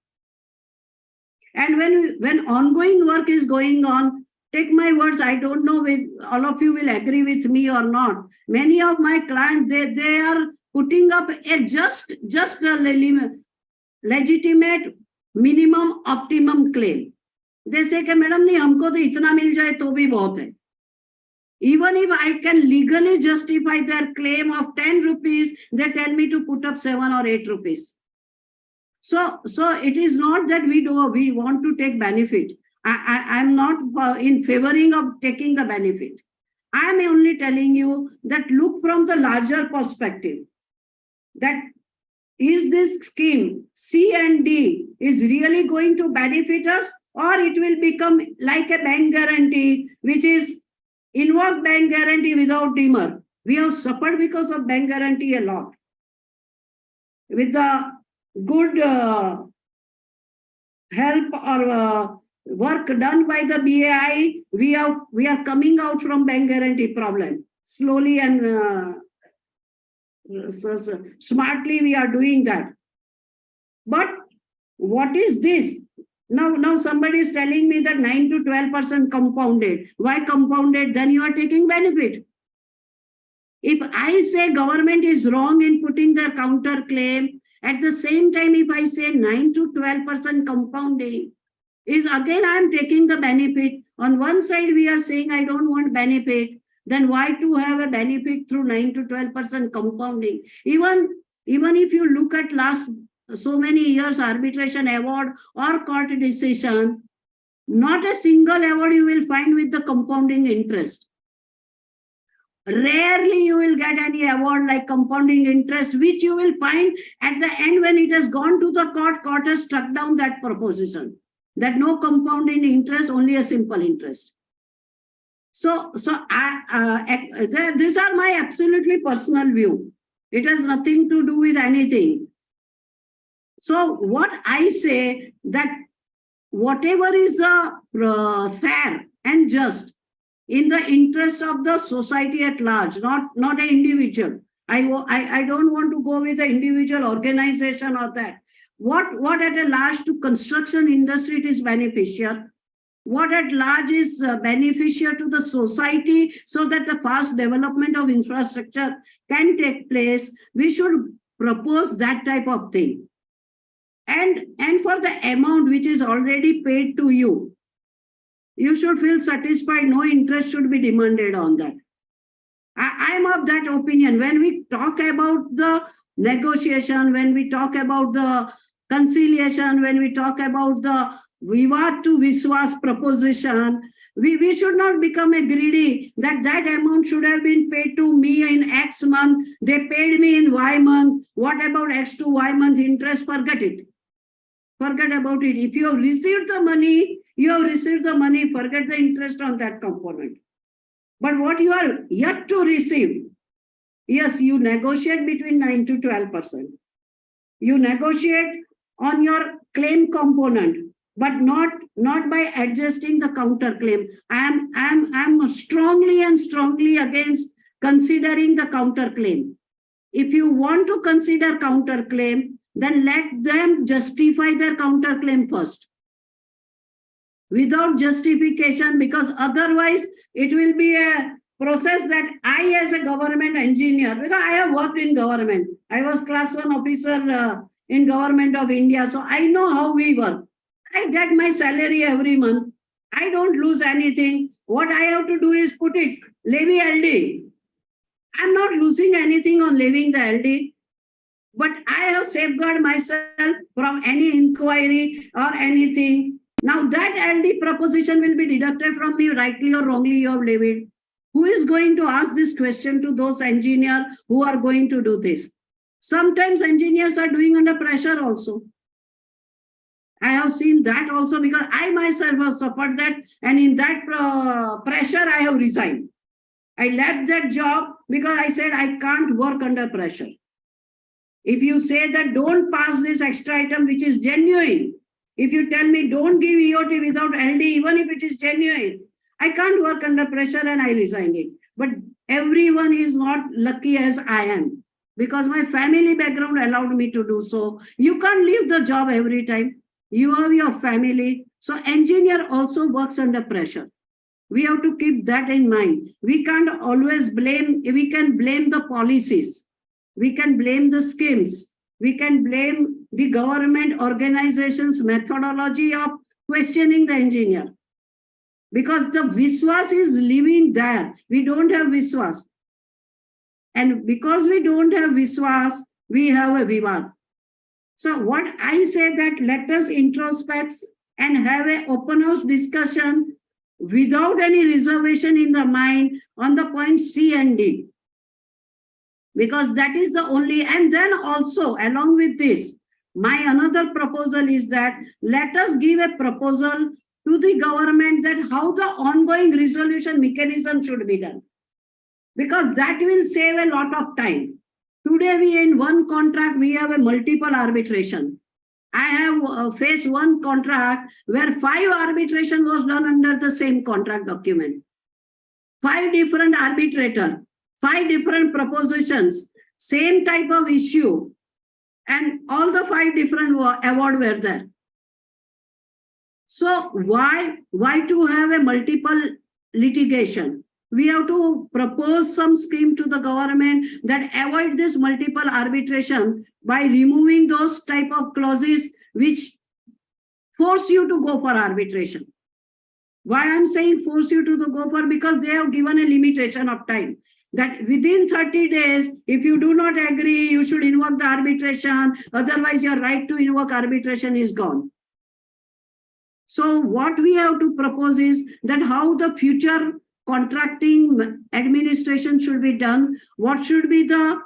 And when ongoing work is going on, take my words, I don't know if all of you will agree with me or not. Many of my clients, they are putting up a just a legitimate minimum optimum claim. They say, Madam, nahi, humko to itna mil jaye to bhi bahut hai. Even if I can legally justify their claim of 10 rupees, they tell me to put up 7 or 8 rupees. So it is not that we want to take benefit. I'm not in favoring of taking the benefit. I am only telling you that look from the larger perspective. That is this scheme, C and D, is really going to benefit us, or it will become like a bank guarantee, which is invoke bank guarantee without demur. We have suffered because of bank guarantee a lot. With the good help or work done by the BAI, we are coming out from bank guarantee problem. Slowly and smartly we are doing that. But what is this? Now somebody is telling me that 9 to 12% compounded. Why compounded? Then you are taking benefit. If I say government is wrong in putting their counter claim, at the same time, if I say 9 to 12% compounding, is again I am taking the benefit. On one side, we are saying I don't want benefit. Then why to have a benefit through 9 to 12% compounding? Even if you look at last so many years arbitration award or court decision, not a single award you will find with the compounding interest. Rarely you will get any award like compounding interest, which you will find at the end when it has gone to the court has struck down that proposition, that no compounding interest, only a simple interest. So these are my absolutely personal view. It has nothing to do with anything. So what I say, that whatever is fair and just in the interest of the society at large, not an individual. I don't want to go with the individual organization or that. What at a large to construction industry it is beneficial. What at large is beneficial to the society so that the fast development of infrastructure can take place. We should propose that type of thing. And for the amount which is already paid to you, you should feel satisfied. No interest should be demanded on that. I am of that opinion. When we talk about the negotiation, when we talk about the conciliation, when we talk about the Vivad to Vishwas proposition, we should not become a greedy that amount should have been paid to me in X month. They paid me in Y month. What about X to Y month interest? Forget it. Forget about it. If you have received the money, you have received the money. Forget the interest on that component. But what you are yet to receive, yes, you negotiate between 9 to 12%. You negotiate on your claim component, but not by adjusting the counterclaim. I am strongly against considering the counterclaim. If you want to consider counterclaim, then let them justify their counterclaim first. Without justification, because otherwise it will be a process that I as a government engineer, because I have worked in government. I was class 1 officer in Government of India. So I know how we work. I get my salary every month. I don't lose anything. What I have to do is put it, levy LD. I'm not losing anything on levying the LD. But I have safeguarded myself from any inquiry or anything. Now that LD proposition will be deducted from me, rightly or wrongly you have levied. Who is going to ask this question to those engineers who are going to do this? Sometimes engineers are doing under pressure also. I have seen that also because I myself have suffered that, and in that pressure I have resigned. I left that job because I said I can't work under pressure. If you say that don't pass this extra item which is genuine, if you tell me don't give EOT without LD, even if it is genuine, I can't work under pressure and I resigned it. But everyone is not lucky as I am because my family background allowed me to do so. You can't leave the job every time. You have your family. So engineer also works under pressure. We have to keep that in mind. We can't always blame, we can blame the policies. We can blame the schemes. We can blame the government organization's methodology of questioning the engineer. Because the Vishwas is living there. We don't have Vishwas. And because we don't have Vishwas, we have a Vivad. So what I say that let us introspect and have an open house discussion without any reservation in the mind on the point C and D. Because that is the only, and then also along with this, my another proposal is that let us give a proposal to the government that how the ongoing resolution mechanism should be done. Because that will save a lot of time. Today we in one contract, we have a multiple arbitration. I have faced one contract where 5 arbitration was done under the same contract document. 5 different arbitrators. 5 different propositions, same type of issue, and all the 5 different award were there. So why to have a multiple litigation? We have to propose some scheme to the government that avoid this multiple arbitration by removing those type of clauses which force you to go for arbitration. Why I'm saying force you to go for? Because they have given a limitation of time. that within 30 days, if you do not agree, you should invoke the arbitration. Otherwise, your right to invoke arbitration is gone. So what we have to propose is that how the future contracting administration should be done, what should be the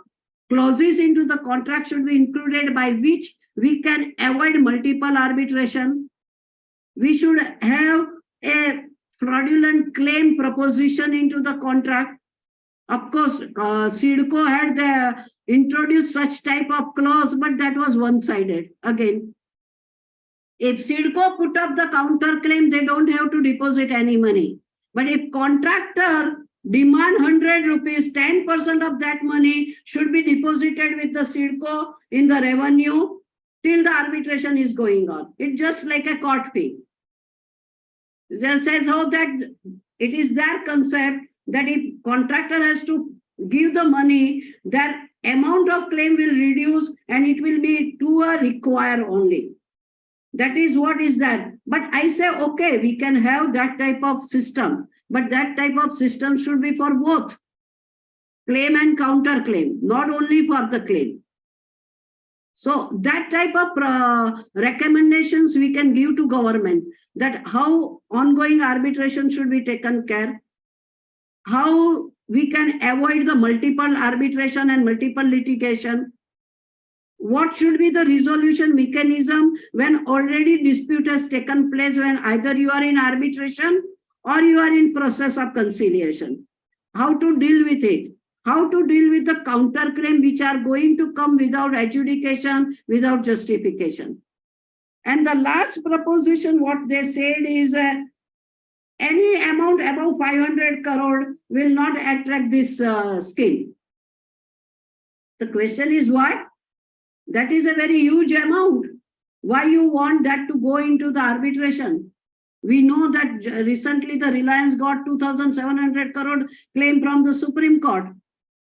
clauses into the contract should be included by which we can avoid multiple arbitration. We should have a fraudulent claim proposition into the contract. Of course, CIDCO had introduced such type of clause, but that was one-sided. Again, if CIDCO put up the counter claim, they don't have to deposit any money. But if contractor demand 100 rupees, 10% of that money should be deposited with the CIDCO in the revenue till the arbitration is going on. It's just like a court fee. They say so that it is their concept that if contractor has to give the money, that amount of claim will reduce and it will be to a require only. That is what is that. But I say, okay, we can have that type of system, but that type of system should be for both claim and counter claim, not only for the claim. So that type of recommendations we can give to government, that how ongoing arbitration should be taken care, how we can avoid the multiple arbitration and multiple litigation, what should be the resolution mechanism when already dispute has taken place, when either you are in arbitration or you are in process of conciliation, how to deal with it, how to deal with the counterclaim which are going to come without adjudication, without justification. And the last proposition, what they said is any amount above 500 crore will not attract this scheme. The question is why? That is a very huge amount. Why you want that to go into the arbitration? We know that recently the Reliance got 2,700 crore claim from the Supreme Court.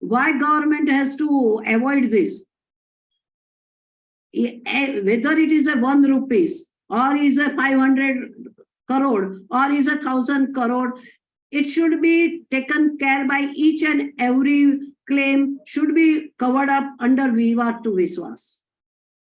Why government has to avoid this? Whether it is a 1 rupees or is a 500 crore or is a 1,000 crore, it should be taken care by each and every claim should be covered up under Vivad to Vishwas.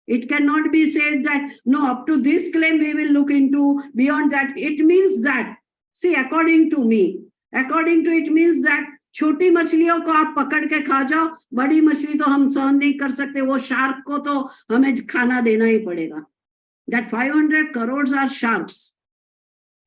It cannot be said that, no, up to this claim we will look into, beyond that. It means that, see, according to me, it means that छोटी मछलियों को आप पकड़ के खा जाओ, बड़ी मछली तो हम सहन नहीं कर सकते, वो शार्क को तो हमें खाना देना ही पड़ेगा. That 500 crores are sharks.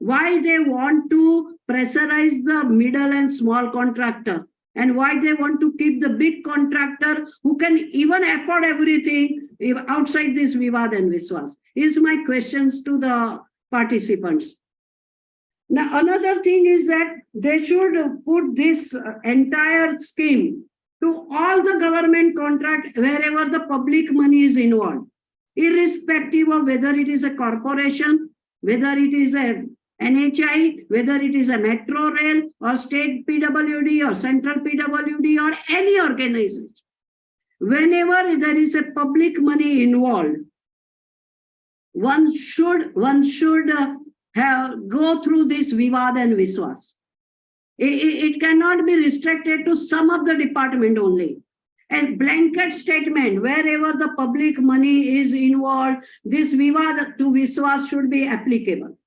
Why they want to pressurize the middle and small contractor? And why they want to keep the big contractor who can even afford everything outside this Vivad and Vishwas? Is my questions to the participants. Now, another thing is that they should put this entire scheme to all the government contract wherever the public money is involved, irrespective of whether it is a corporation, whether it is a NHI, whether it is a metro rail or state PWD or central PWD or any organization. Whenever there is a public money involved, one should go through this Vivad and Vishwas. It cannot be restricted to some of the department only. A blanket statement, wherever the public money is involved, this Vivad to Vishwas should be applicable.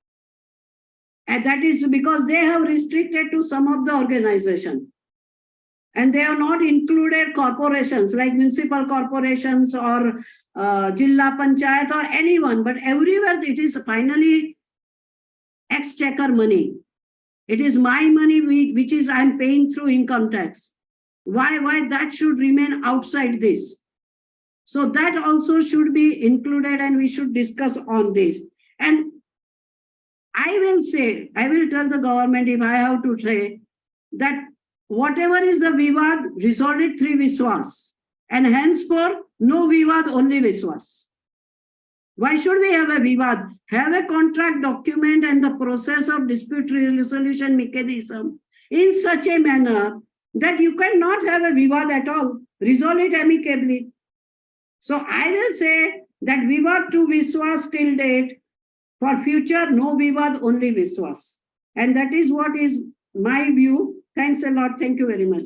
And that is because they have restricted to some of the organization. And they have not included corporations like municipal corporations or Jilla Panchayat or anyone, but everywhere it is finally exchequer money. It is my money which is I'm paying through income tax. Why that should remain outside this? So that also should be included and we should discuss on this. And I will tell the government, if I have to say, that whatever is the Vivad, resolve it through Vishwas. And henceforth, no Vivad, only Vishwas. Why should we have a Vivad? Have a contract document and the process of dispute resolution mechanism in such a manner that you cannot have a Vivad at all. Resolve it amicably. So I will say that Vivad to Vishwas till date. For future, no Vivad, only Vishwas. And that is what is my view. Thanks a lot. Thank you very much.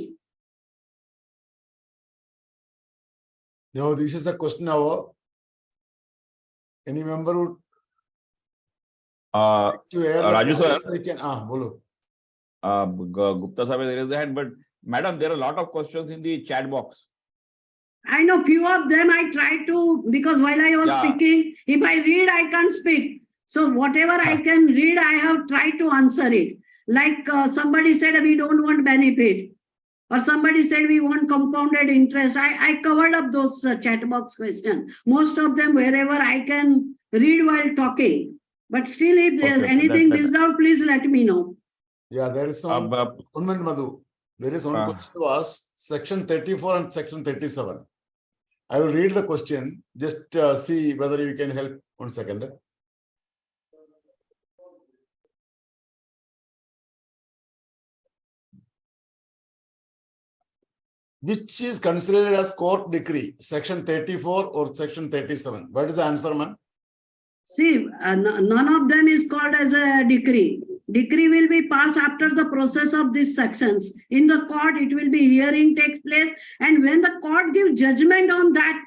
Now, this is the question hour. Any member would to air the Raju sir. questions, they can, bolo. Gupta sir, there is a hand, but madam, there are a lot of questions in the chat box. I know few of them I try to, because while I was Yeah. speaking, if I read, I can't speak. So whatever I can read, I have tried to answer it. Like somebody said, we don't want benefit. Or somebody said, we want compounded interest. I covered up those chat box questions. Most of them, wherever I can read while talking. But still, if there's Okay, anything that's missed out, please let me know. Yeah, there is some, one minute, Madhu. There is one question was section 34 and section 37. I will read the question, just see whether you can help. 1 second. Which is considered as court decree, section 34 or section 37? What is the answer, man? See, none of them is called as a decree. Decree will be passed after the process of these sections. In the court, it will be hearing takes place. And when the court gives judgment on that,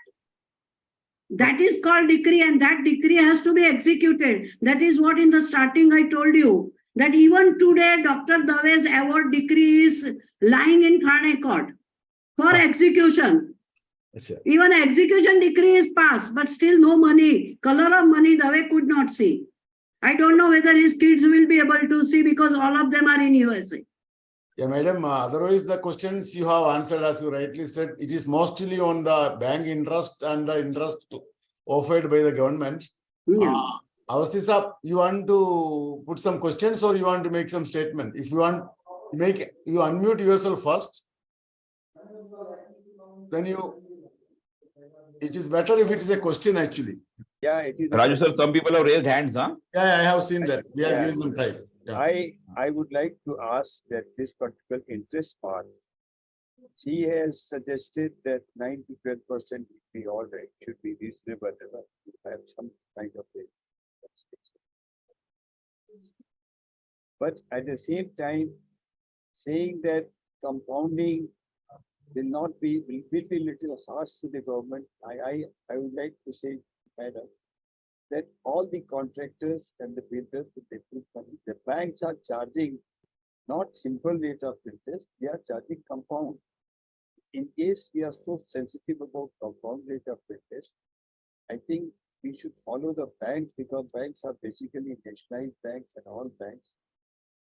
that is called decree, and that decree has to be executed. That is what in the starting I told you, that even today, Dr. Dave's award decree is lying in Thane court for execution. Even execution decree is passed, but still no money. Color of money Dave could not see. I don't know whether his kids will be able to see because all of them are in USA. Yeah, madam. Otherwise, the questions you have answered, as you rightly said, it is mostly on the bank interest and the interest offered by the government. Yeah. Avasisa, you want to put some questions or you want to make some statement? If you want, you unmute yourself first. Then it is better if it is a question actually. Yeah, it is. Raju sir, some people have raised hands, huh? Yeah, I have seen that. We are giving them time. Yeah. I would like to ask that this particular interest part, she has suggested that 9 to 12% would be all right, should be reasonable enough to have some kind of a. But at the same time, saying that compounding will not be, will be little harsh to the government. I would like to say, madam, that all the contractors and the builders with the money, the banks are charging not simple rate of interest, they are charging compound. In case we are so sensitive about compound rate of interest, I think we should follow the banks, because banks are basically nationalized banks and all banks.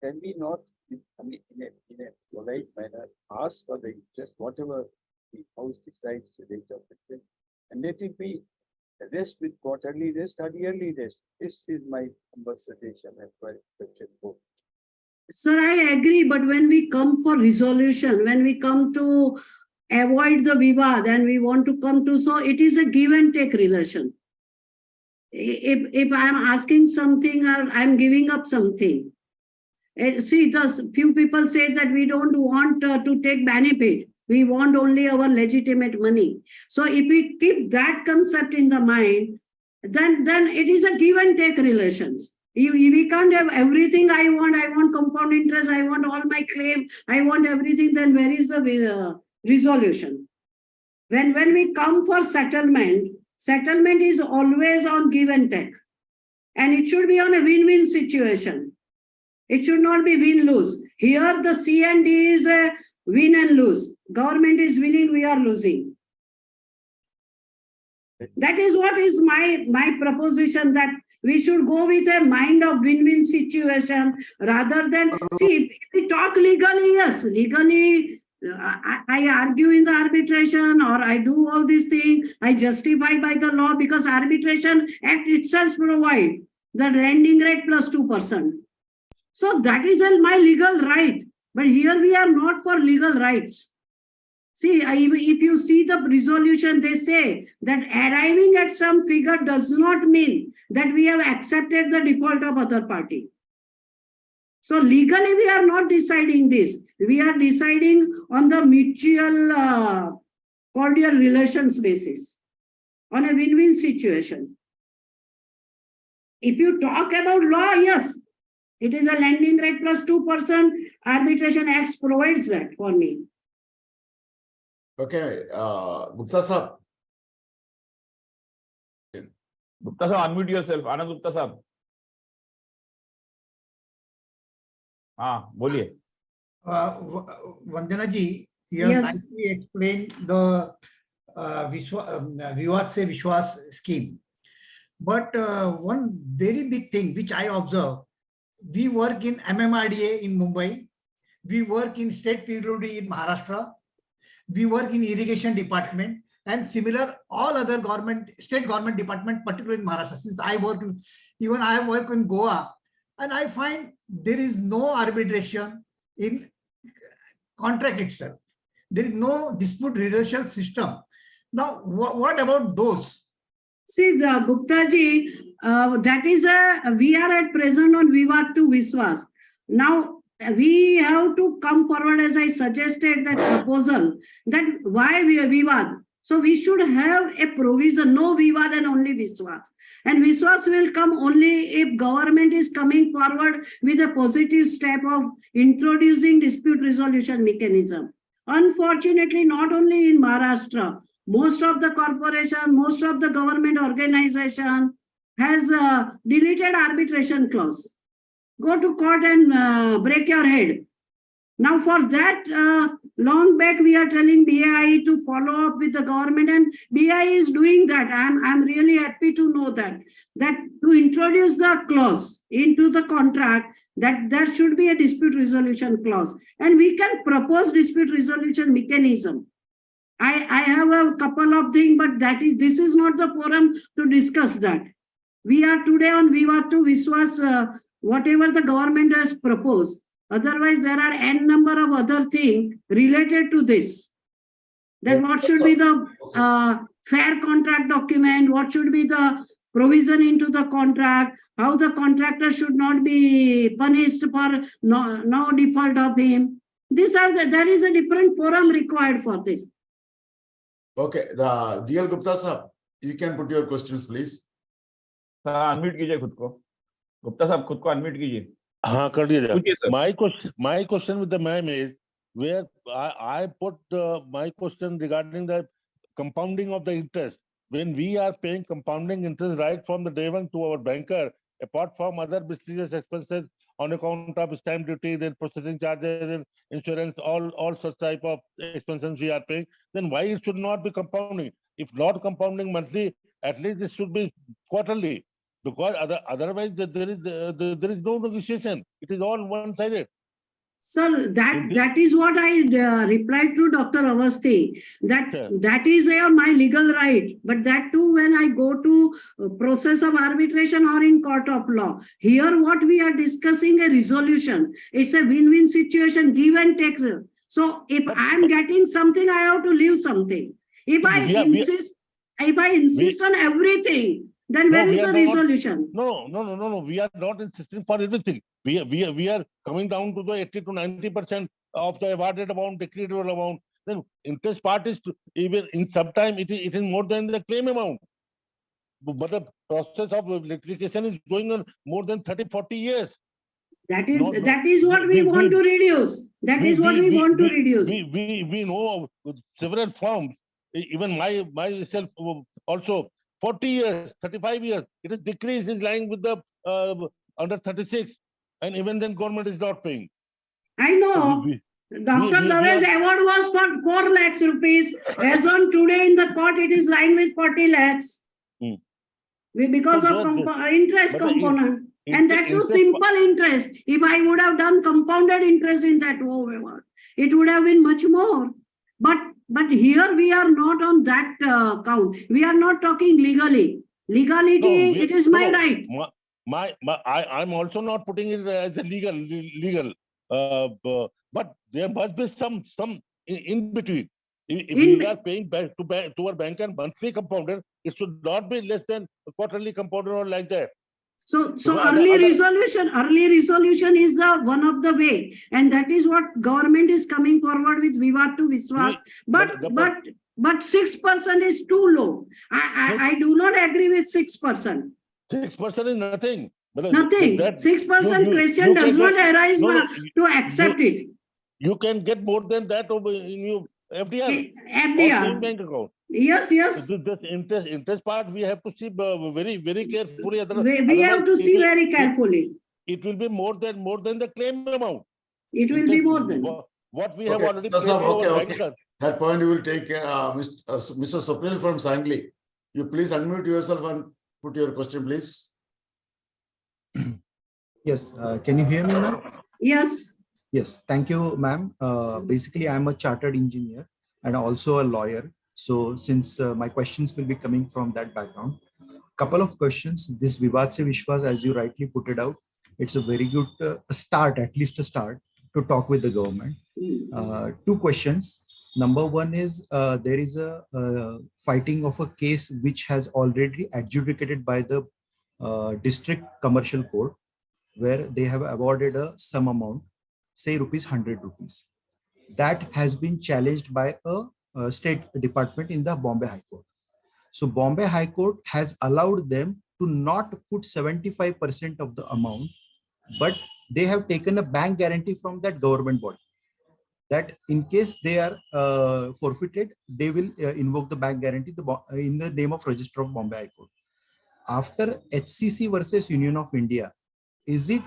Can we not, I mean, in a polite manner, ask for the interest, whatever the house decides the rate of interest, and let it be rest with quarterly rest or yearly rest. This is my humble suggestion and question. Sir, I agree, but when we come for resolution, when we come to avoid the vivad and we want to come to, so it is a give and take relation. If I'm asking something or I'm giving up something, see, the few people say that we don't want to take benefit. We want only our legitimate money. So if we keep that concept in the mind, then it is a give and take relations. We can't have everything I want compound interest, I want all my claim, I want everything, then where is the resolution? When we come for settlement is always on give and take. And it should be on a win-win situation. It should not be win-lose. Here the C&D is a win and lose. Government is winning, we are losing. That is what is my proposition, that we should go with a mind of win-win situation rather than, see, if we talk legally, yes, legally, I argue in the arbitration or I do all these things, I justify by the law, because Arbitration Act itself provides the lending rate plus 2%. So that is my legal right. But here we are not for legal rights. See, if you see the resolution, they say that arriving at some figure does not mean that we have accepted the default of other party. So legally, we are not deciding this. We are deciding on the mutual cordial relations basis, on a win-win situation. If you talk about law, yes, it is a lending rate plus 2%. Arbitration Act provides that for me. Okay, Gupta sir, Gupta sir, unmute yourself. Anand Gupta sir. हाँ, बोलिए. Vandana ji, you have Yes. nicely explained the Vivad se Vishwas scheme. But one very big thing which I observe, we work in MMRDA in Mumbai, we work in state PWD in Maharashtra, we work in irrigation department, and similar all other government, state government department, particularly in Maharashtra. Since I work, even I work in Goa, and I find there is no arbitration in contract itself. There is no dispute resolution system. Now, what about those? See, Gupta ji, that is we are at present on Vivad to Vishwas. Now, we have to come forward, as I suggested that proposal, that why we are Vivad. So we should have a provision, no Vivad and only Vishwas. And Vishwas will come only if government is coming forward with a positive step of introducing dispute resolution mechanism. Unfortunately, not only in Maharashtra, most of the corporation, most of the government organization has deleted arbitration clause. Go to court and break your head. Now for that, long back we are telling BAI to follow up with the government, and BAI is doing that. I'm really happy to know that to introduce the clause into the contract, that there should be a dispute resolution clause, and we can propose dispute resolution mechanism. I have a couple of things, but this is not the forum to discuss that. We are today on Vivad to Vishwas, whatever the government has proposed. Otherwise, there are n number of other things related to this. Then what should be the fair contract document? What should be the provision into the contract? How the contractor should not be punished for no default of him. There is a different forum required for this. Okay, the DL Gupta sir, you can put your questions, please. Sir, unmute कीजिए खुद को. Gupta साहब खुद को unmute कीजिए. हाँ कर दिया पूछिए sir. My question with the ma'am is where I put my question regarding the compounding of the interest. When we are paying compounding interest right from the day one to our banker, apart from other miscellaneous expenses on account of stamp duty, then processing charges and insurance, all such type of expenses we are paying, then why it should not be compounding? If not compounding monthly, at least it should be quarterly, because otherwise there is no negotiation. It is all one-sided. Sir, that is what I replied to Dr. Avasthi, that is my legal right, but that too when I go to process of arbitration or in court of law. Here what we are discussing a resolution. It's a win-win situation, give and take. So if I am getting something, I have to leave something. If I insist on everything, then where is the resolution? No. We are not insisting for everything. We are coming down to the 80 to 90% of the awarded amount, decreed amount. Then interest part is even in some time it is more than the claim amount. But the process of litigation is going on more than 30-40 years. That is what we want to reduce. That is what we want to reduce. We know several firms, even myself also. 40 years, 35 years, it is decreased, is lying with the under 36, and even then government is not paying. I know. Dr. Dave's award was for 4 lakhs rupees. As on today in the court, it is lying with 40 lakhs. Because of interest component. And that too simple interest. If I would have done compounded interest in that award, it would have been much more. But here we are not on that count. We are not talking legally. Legality, it is my right. I'm also not putting it as a legal. But there must be some in between. If we are paying back to our banker monthly compounder, it should not be less than quarterly compounder or like that. So early resolution is the one of the way, and that is what government is coming forward with Vivad to Vishwas. But 6% is too low. I do not agree with 6%. 6% is nothing. Nothing. 6% question does not arise to accept it. You can get more than that in FDR. Or FDR. same bank account. Yes, yes. This interest part we have to see very carefully. We have to see very carefully. It will be more than the claim amount. It will be more than. What we have Okay, already Mr. paid Saab, to our okay. bankers. That point you will take care. Mr. Swapnil from Sangli. You please unmute yourself and put your question, please. Yes, can you hear me, ma'am? Yes. Yes, thank you, ma'am. Basically, I'm a chartered engineer and also a lawyer. So since my questions will be coming from that background, couple of questions. This Vivad se Vishwas, as you rightly put it out, it's a very good start, at least a start, to talk with the government. Two questions. Number one is there is a fighting of a case which has already adjudicated by the district commercial court, where they have awarded a sum amount, say ₹100. That has been challenged by a state department in the Bombay High Court. So Bombay High Court has allowed them to not put 75% of the amount, but they have taken a bank guarantee from that government body that in case they are forfeited, they will invoke the bank guarantee in the name of Register of Bombay High Court. After HCC versus Union of India, is it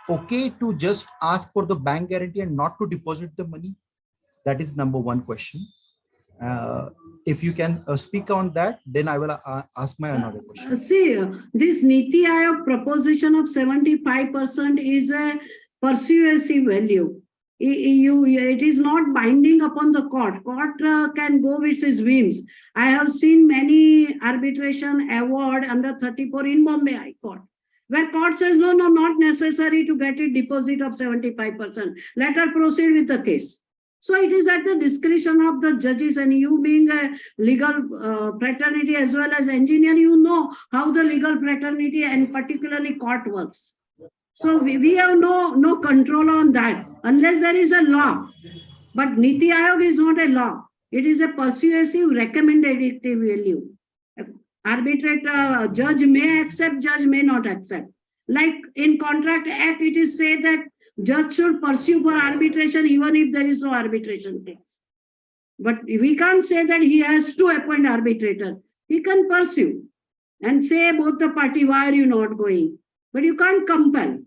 okay to just ask for the bank guarantee and not to deposit the money? That is number one question. If you can speak on that, then I will ask my another question. See, this Niti Aayog proposition of 75% is a persuasive value. It is not binding upon the court. Court can go with its whims. I have seen many arbitration award under 34 in Bombay High Court, where court says, no, not necessary to get a deposit of 75%. Let her proceed with the case. So it is at the discretion of the judges, and you being a legal fraternity as well as engineer, you know how the legal fraternity and particularly court works. So we have no control on that unless there is a law. But Niti Aayog is not a law. It is a persuasive recommendatory value. Arbitrator, judge may accept, judge may not accept. Like in Contract Act, it is said that judge should pursue for arbitration even if there is no arbitration case. But we can't say that he has to appoint arbitrator. He can pursue and say both the party, why are you not going? But you can't compel.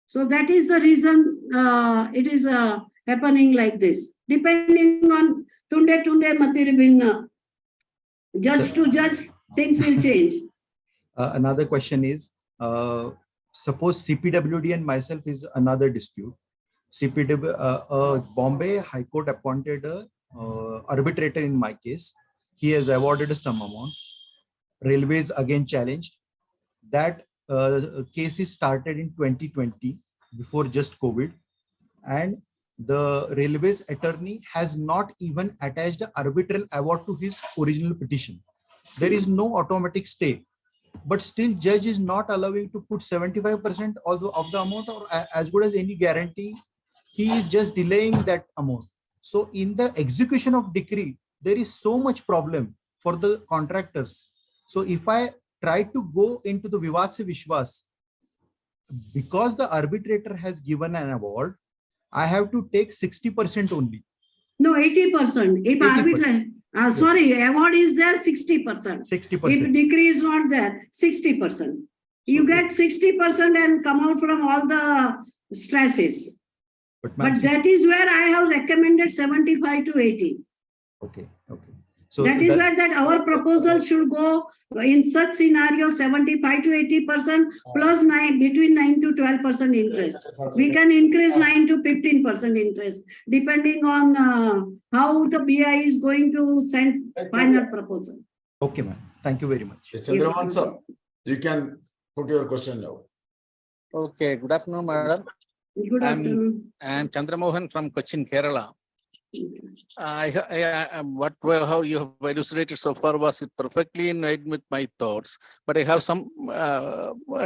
So that is the reason it is happening like this. Depending on tunde matir binna, judge to judge, things will change. Another question is, suppose CPWD and myself is another dispute. Bombay High Court appointed a arbitrator in my case. He has awarded a sum amount. Railways again challenged. That case is started in 2020, before just COVID, and the Railways attorney has not even attached an arbitral award to his original petition. There is no automatic stay, but still judge is not allowing to put 75% of the amount or as good as any guarantee. He is just delaying that amount. So in the execution of decree, there is so much problem for the contractors. So if I try to go into the Vivad se Vishwas, because the arbitrator has given an award, I have to take 60% only. No, 80%. If 80%. Sorry, award is there, 60%. 60%. If decree is not there, 60%. You get 60% and come out from all the stresses. But that is where I have recommended 75 to 80. Okay. So that is where that our proposal should go in such scenario 75 to 80% plus between 9 to 12% interest. We can increase 9 to 15% interest depending on how the BI is going to send final proposal. Okay, ma'am. Thank you very much. Chandramohan sir, you can put your question now. Okay, good afternoon, madam. Good afternoon. I'm Chandramohan from Cochin, Kerala. How you have elucidated so far was perfectly in line with my thoughts, but I have some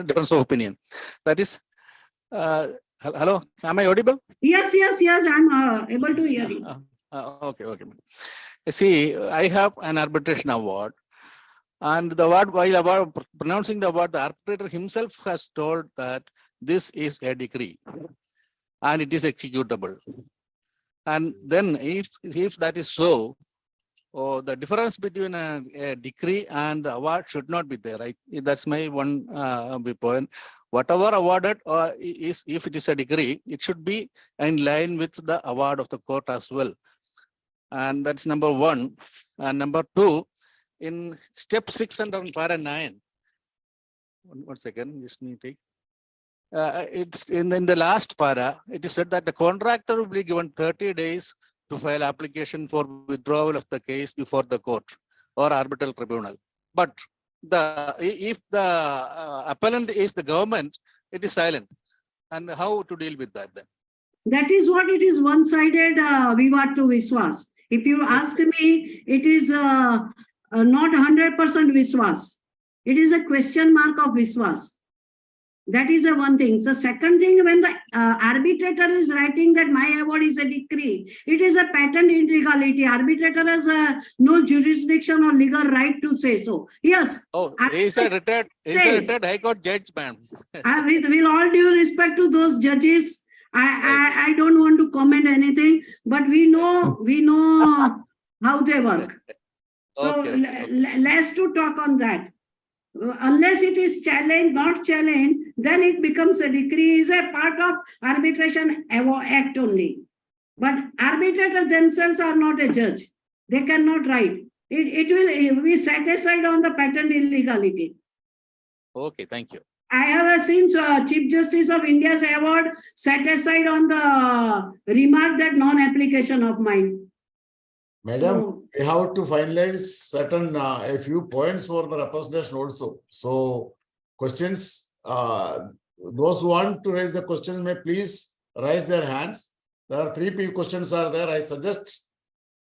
difference of opinion. That is, hello, am I audible? Yes, I'm able to hear you. Okay. See, I have an arbitration award, and the award, while pronouncing the award, the arbitrator himself has told that this is a decree and it is executable. And then if that is so, the difference between a decree and the award should not be there. That's my one point. Whatever awarded if it is a decree, it should be in line with the award of the court as well. And that's number one. And number two, in step 6 and on para 9, one second, just need to take. It's in the last para, it is said that the contractor will be given 30 days to file application for withdrawal of the case before the court or arbitral tribunal. But if the appellant is the government, it is silent. And how to deal with that then? That is what it is, one-sided Vivad to Vishwas. If you asked me, it is not 100% Vishwas. It is a question mark of Vishwas. That is one thing. The second thing, when the arbitrator is writing that my award is a decree, it is a patent illegality. Arbitrator has no jurisdiction or legal right to say so. Yes. Oh, he is a retired High Court judge, ma'am. With all due respect to those judges, I don't want to comment anything, but we know how they work. So less to talk on that. Unless it is challenged, not challenged, then it becomes a decree, is a part of arbitration act only. But arbitrators themselves are not a judge. They cannot write. It will be set aside on the patent illegality. Okay, thank you. I have seen Chief Justice of India's award set aside on the remark that non-application of mine. Madam, we have to finalize certain a few points for the representation also. So questions, those who want to raise the questions may please raise their hands. There are 3 questions are there. I suggest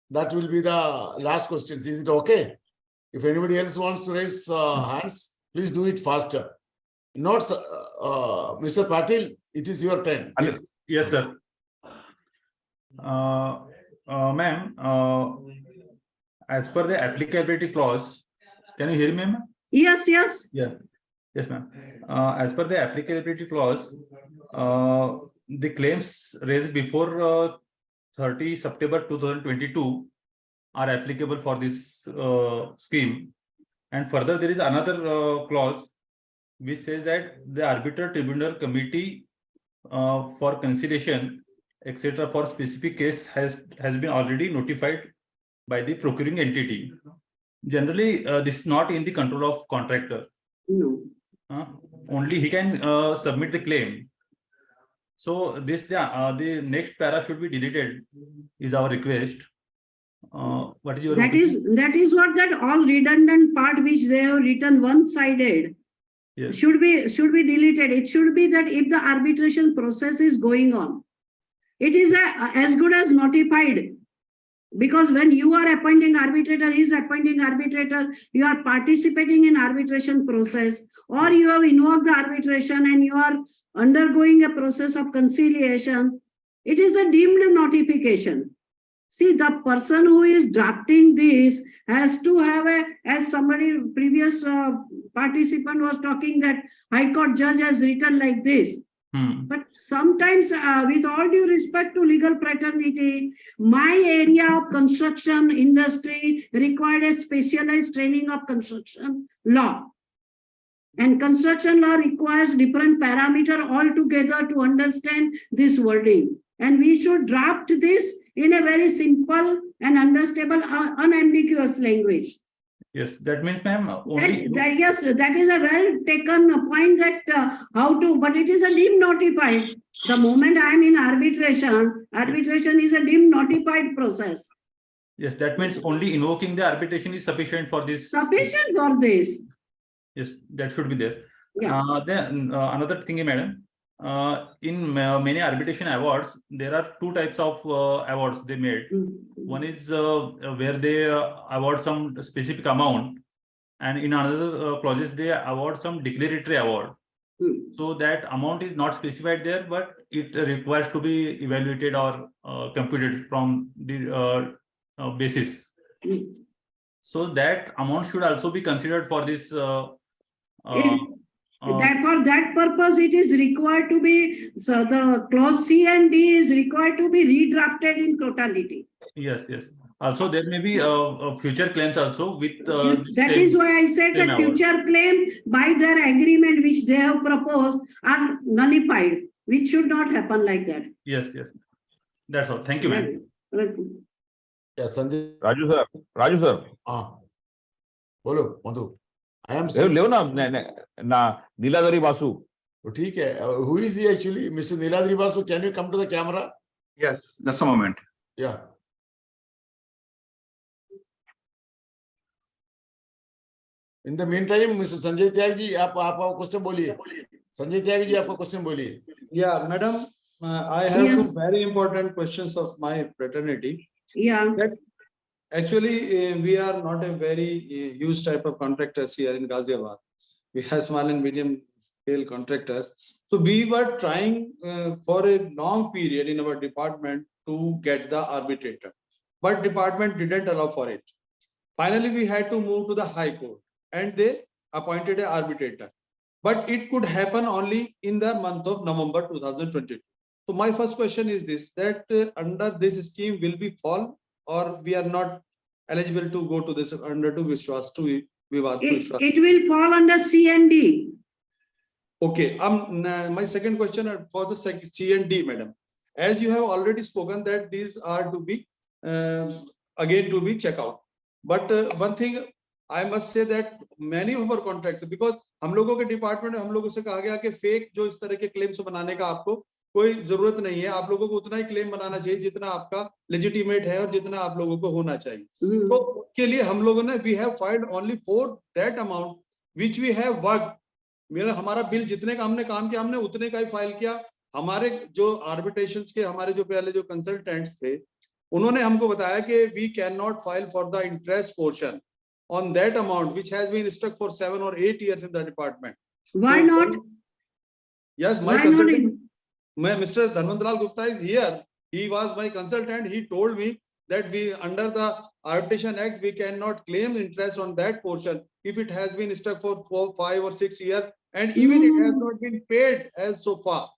that will be the last questions. Is it okay? If anybody else wants to raise hands, please do it faster. Not Mr. Patil, it is your turn. Yes, sir. Ma'am, as per the applicability clause, can you hear me, ma'am? Yes, yes. Yeah. Yes, ma'am. As per the applicability clause, the claims raised before 30 September 2022 are applicable for this scheme. And further, there is another clause which says that the arbitral tribunal committee for consideration, etc., for specific case has been already notified by the procuring entity. Generally, this is not in the control of contractor. No. Only he can submit the claim. So this the next para should be deleted is our request. What is your opinion? That is what that all redundant part which they have written one-sided. Yes. Should be deleted. It should be that if the arbitration process is going on, it is as good as notified. Because when you are appointing arbitrator, he is appointing arbitrator, you are participating in arbitration process, or you have invoked the arbitration and you are undergoing a process of conciliation, it is a deemed notification. See, the person who is drafting this has to have as somebody previous participant was talking, that High Court judge has written like this. But sometimes, with all due respect to legal fraternity, my area of construction industry required a specialized training of construction law. And construction law requires different parameters altogether to understand this wording. And we should draft this in a very simple and understandable, unambiguous language. Yes, that means, ma'am, only. Yes, that is a well taken point, that how to, but it is a deemed notified. The moment I am in arbitration, arbitration is a deemed notified process. Yes, that means only invoking the arbitration is sufficient for this. Sufficient for this. Yes, that should be there. Yeah. Then another thing, madam, in many arbitration awards, there are 2 types of awards they made. One is where they award some specific amount, and in another clauses they award some declaratory award. So that amount is not specified there, but it requires to be evaluated or computed from the basis. So that amount should also be considered for this That for that purpose, it is required to be, so the clause C and D is required to be redrafted in totality. Yes, yes. Also, there may be future claims also with That is why I said that award. future claim by their agreement which they have proposed are nullified, which should not happen like that. Yes, yes. That's all. Thank you, ma'am. Yes, Sanjay. Raju sir. बोलो मधु. I am. ले ना Niladhari Basu. ठीक है. Who is he actually? Mr. Niladhari Basu, can you come to the camera? Yes, just a moment. Yeah. In the meantime, Mr. Sanjay Tyag ji, आप question बोलिए. संजय त्याग जी, आपका question बोलिए. Yeah, madam, I have two very important questions of my fraternity. Yeah. Actually, we are not a very huge type of contractors here in Ghaziabad. We have small and medium scale contractors. So we were trying for a long period in our department to get the arbitrator, but department didn't allow for it. Finally, we had to move to the High Court and they appointed an arbitrator. But it could happen only in the month of November 2022. So my first question is this, that under this scheme will we fall or we are not eligible to go to this under to Vishwas to Vivad? It will fall under C and D. Okay. My second question for the C and D, madam. As you have already spoken that these are to be again to be checked out. But one thing I must say that many of our contracts, because हम लोगों के department में हम लोगों से कहा गया कि फेक जो इस तरह के क्लेम्स बनाने का आपको कोई जरूरत नहीं है, आप लोगों को उतना ही क्लेम बनाना चाहिए जितना आपका लेजिटिमेट है और जितना आप लोगों को होना चाहिए. तो उसके लिए हम लोगों ने we have filed only for that amount which we have work. मतलब हमारा बिल जितने का हमने काम किया हमने उतने का ही फाइल किया. हमारे जो आर्बिट्रेशंस के हमारे जो पहले जो कंसल्टेंट्स थे उन्होंने हमको बताया कि we can not file for the interest portion on that amount which has been stuck for 7 or 8 years in the department. Why not? Yes, my consultant, Mr. Dhanvantalal Gupta is here. He was my consultant. He told me that we under the Arbitration Act we cannot claim interest on that portion if it has been stuck for 4, 5 or 6 years and even it has not been paid as so far.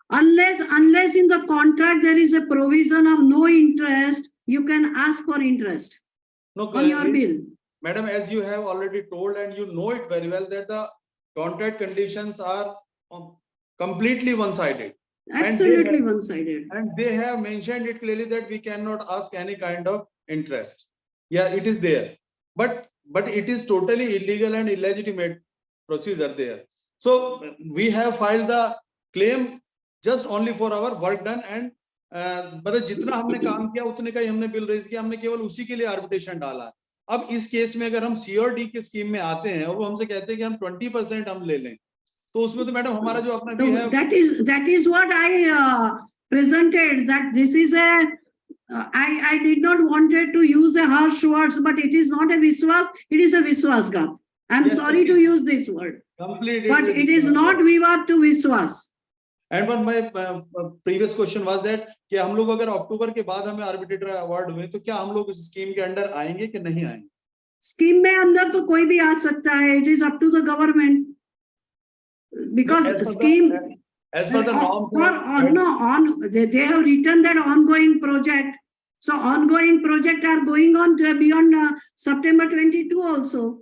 Unless in the contract there is a provision of no interest, you can ask for interest on your bill. Madam, as you have already told and you know it very well that the contract conditions are completely one-sided. Absolutely one-sided. And they have mentioned it clearly that we cannot ask any kind of interest. Yeah, it is there. But it is totally illegal and illegitimate procedure there. So we have filed the claim just only for our work done and मतलब जितना हमने काम किया उतने का ही हमने bill raise किया, हमने केवल उसी के लिए आर्बिट्रेशन डाला. अब इस केस में अगर हम सीओडी की स्कीम में आते हैं और वो हमसे कहते हैं कि हम 20% हम ले लें तो उसमें तो मैडम हमारा जो अपना भी है that is what I presented, that this is a I did not wanted to use a harsh words, but it is not a Vishwas, it is a Vishwasghat. I'm sorry to use this word, but it is not Vivad to Vishwas. And one my previous question was that कि हम लोग अगर अक्टूबर के बाद हमें arbitrator award हुए तो क्या हम लोग इस स्कीम के अंडर आएंगे कि नहीं आएंगे? स्कीम में अंदर तो कोई भी आ सकता है. It is up to the government because scheme as per the norm they have written that ongoing project. So ongoing project are going on beyond September 22 also.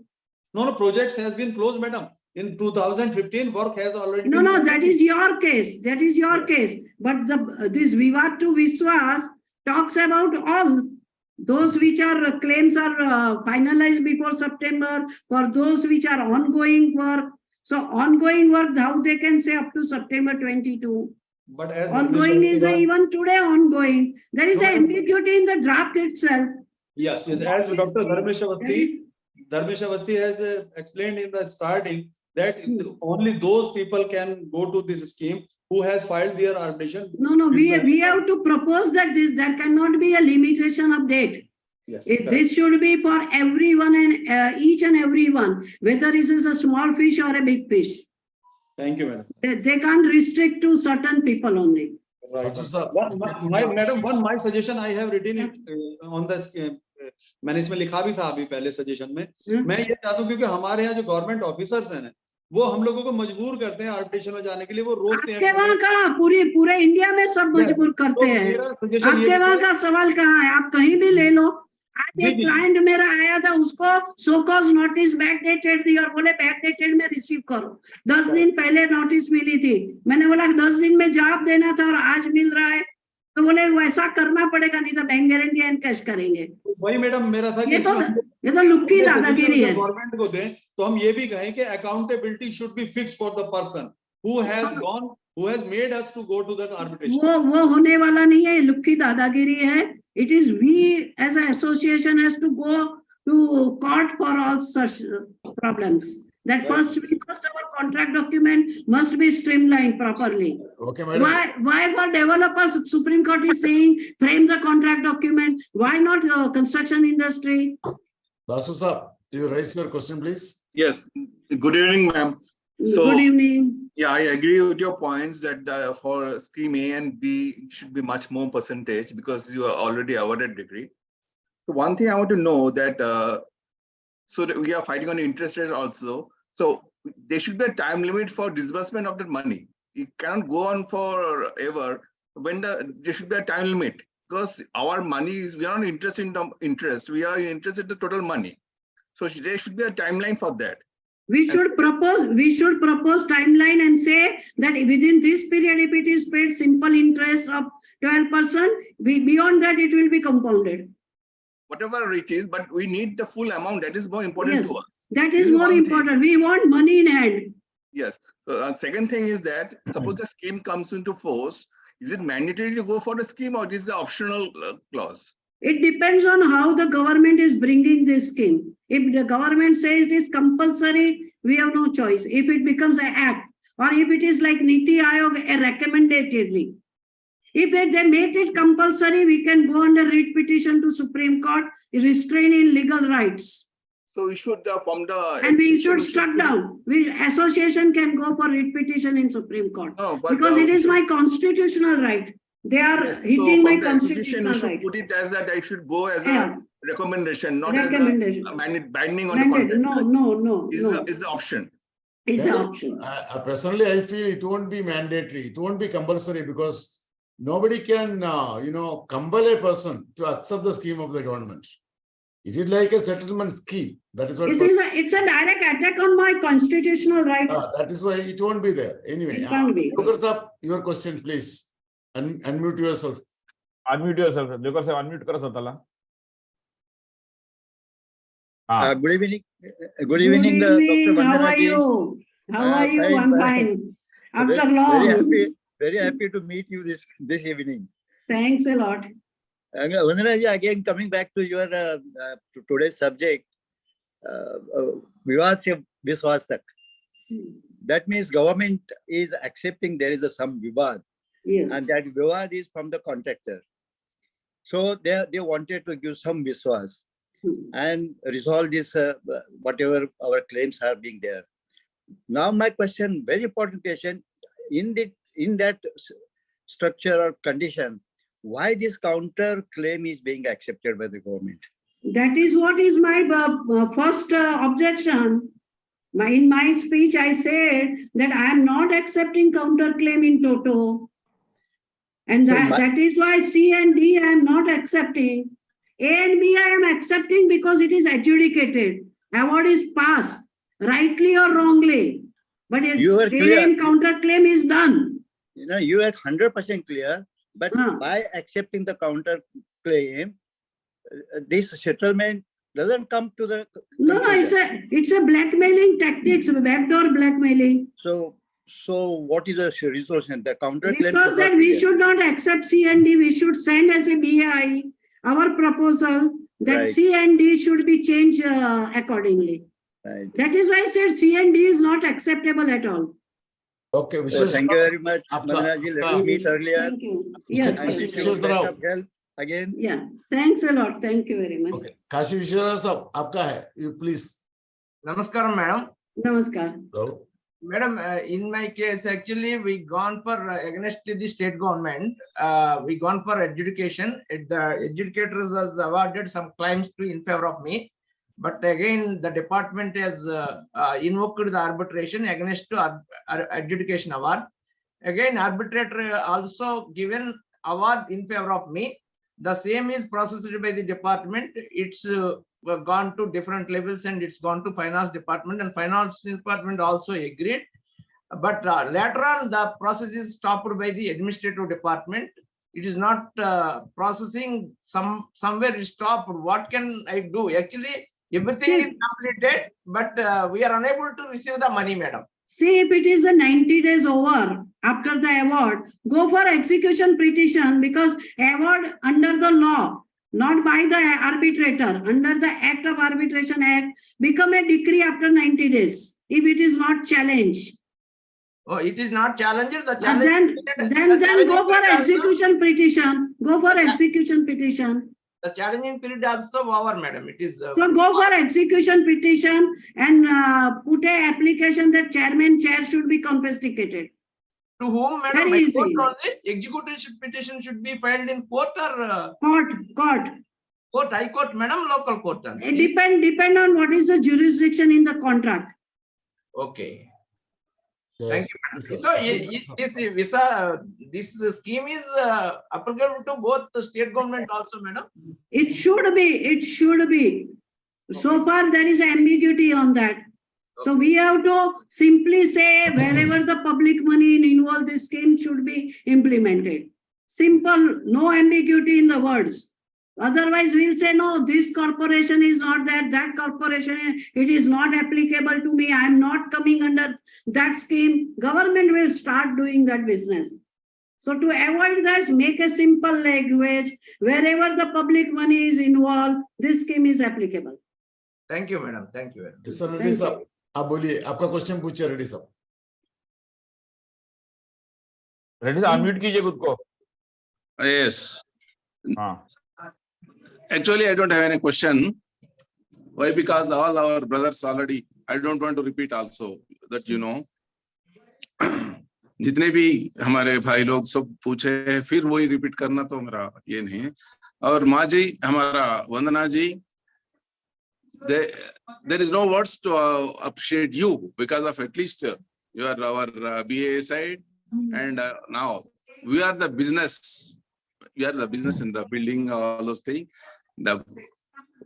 No, projects has been closed, madam. In 2015, work has already. No, that is your case. That is your case. But this Vivad to Vishwas talks about all those which are claims are finalized before September, for those which are ongoing work. So ongoing work, how they can say up to September 22. But as ongoing is even today ongoing. There is an ambiguity in the draft itself. Yes, as Dr. Dharmesh Awasthi has explained in the starting that only those people can go to this scheme who has filed their arbitration. No, we have to propose that there cannot be a limitation of date. Yes, this should be for everyone and each and everyone, whether it is a small fish or a big fish. Thank you, madam. They can't restrict to certain people only. Right. My suggestion I have written it on the मैंने इसमें लिखा भी था अभी पहले suggestion में. मैं ये चाहता हूँ क्योंकि हमारे यहाँ जो गवर्नमेंट ऑफिसर्स हैं वो हम लोगों को मजबूर करते हैं आर्बिट्रेशन में जाने के लिए, वो रोकते हैं। आपके वहाँ कहाँ, पूरे इंडिया में सब मजबूर करते हैं। आपके वहाँ का सवाल कहाँ है? आप कहीं भी ले लो। आज एक क्लाइंट मेरा आया था, उसको show cause notice back dated दी और बोले बैक डेटेड में रिसीव करो। 10 दिन पहले नोटिस मिली थी। मैंने बोला 10 दिन में जवाब देना था और आज मिल रहा है, तो बोले वैसा करना पड़ेगा, नहीं तो बैंक गारंटी एंड कैश करेंगे। वही मैडम मेरा था कि ये तो लुक्की दादागिरी है। गवर्नमेंट को दें तो हम ये भी कहें कि accountability should be fix for the person who has made us to go to that arbitration. वो होने वाला नहीं है, लुक्की दादागिरी है। It is we as an association has to go to court for all such problems. That first our contract document must be streamlined properly. Okay, madam. Why for developers, Supreme Court is saying frame the contract document. Why not construction industry? Basu sir, you raise your question, please. Yes. Good evening, ma'am. So, good evening. Yeah, I agree with your points that for scheme A and B it should be much more percentage because you are already awarded degree. So one thing I want to know that so that we are fighting on interest rate also. So there should be a time limit for disbursement of that money. It cannot go on forever. When there should be a time limit because our money is, we are not interested in the interest. We are interested in the total money. So there should be a timeline for that. We should propose timeline and say that within this period, if it is paid simple interest of 12%, beyond that it will be compounded. Whatever it is, but we need the full amount. That is more important to us. That is more important. We want money in hand. Yes. So second thing is that suppose the scheme comes into force, is it mandatory to go for the scheme or is it optional clause? It depends on how the government is bringing this scheme. If the government says it is compulsory, we have no choice. If it becomes an act, or if it is like Niti Aayog, a recommendatory. If they make it compulsory, we can go under writ petition to Supreme Court, restraining legal rights. So we should from the and we should struck down. Association can go for writ petition in Supreme Court because it is my constitutional right. They are hitting my constitutional right. We should put it as that I should go as a recommendation, not as a binding on the contract. No. Is the option. It's an option. Personally, I feel it won't be mandatory. It won't be compulsory because nobody can, compel a person to accept the scheme of the government. It is like a settlement scheme. That is what. It's a direct attack on my constitutional right. That is why it won't be there. Anyway, it can't be. Your question, please. Unmute yourself. Unmute yourself. Unmute karo स्वतःला. Good evening. Good evening, Dr. How are you? How are you? I'm fine. After long. Very happy to meet you this evening. Thanks a lot. Vandana ji, again coming back to your today's subject, Vivad se Vishwas tak. That means government is accepting there is some Vivad. Yes. And that Vivad is from the contractor. So they wanted to give some Vishwas and resolve this, whatever our claims are being there. Now my question, very important question, in that structure or condition, why this counter claim is being accepted by the government? That is what is my first objection. In my speech, I said that I am not accepting counter claim in toto. And that is why C and D I am not accepting. A and B I am accepting because it is adjudicated. Award is passed, rightly or wrongly. But claim, counter claim is done. You are 100% clear. But by accepting the counter claim, this settlement doesn't come to the No, it's a blackmailing tactics, backdoor blackmailing. So what is the resolution? The counter claim resource that we should not accept C and D. We should send as a BI our proposal that C and D should be changed accordingly. Right. That is why I said C and D is not acceptable at all. Okay, so thank you very much. Vandana ji, let us meet earlier. Thank you. Yes. Again. Yeah. Thanks a lot. Thank you very much. Okay. Kashi Vishwas sir, aapka hai. You please. Namaskar, madam. Namaskar. Hello. Madam, in my case, actually, we gone for against the state government. We gone for adjudication. The adjudicator was awarded some claims in favor of me. But again, the department has invoked the arbitration against to adjudication award. Again, arbitrator also given award in favor of me. The same is processed by the department. It's gone to different levels and it's gone to finance department, and finance department also agreed. But later on, the process is stopped by the administrative department. It is not processing. Somewhere it stopped. What can I do? Actually, everything is completed, but we are unable to receive the money, madam. See, if it is a 90 days over after the award, go for execution petition, because award under the law, not by the arbitrator, under the Act of Arbitration Act, become a decree after 90 days, if it is not challenged. Oh, it is not challenged. The challenge. Then go for execution petition. Go for execution petition. The challenging period is also over, madam. It is. So go for execution petition and put a application that chair should be confiscated. To whom, madam? Very easy. Execution petition should be filed in court or court. Court, high court, madam, local court. It depend on what is the jurisdiction in the contract. Okay. Yes. Thank you. So this scheme is applicable to both the state government also, madam. It should be. It should be. So far, there is ambiguity on that. So we have to simply say wherever the public money involved, this scheme should be implemented. Simple, no ambiguity in the words. Otherwise, we'll say, no, this corporation is not that corporation, it is not applicable to me. I'm not coming under that scheme. Government will start doing that business. So to avoid this, make a simple language. Wherever the public money is involved, this scheme is applicable. Thank you, madam. Thank you. Sir, ready, sir. आप बोलिए, आपका question पूछिए, ready sir. Ready sir, unmute कीजिए खुद को. Yes. हाँ. Actually, I don't have any question. Why? Because all our brothers already, I don't want to repeat also that, you know, जितने भी हमारे भाई लोग सब पूछे, फिर वही रिपीट करना तो मेरा ये नहीं है. और माँ जी, हमारा वंदना जी, there is no words to appreciate you, because of at least you are our BA side, and now we are the business. We are the business in the building, all those things. The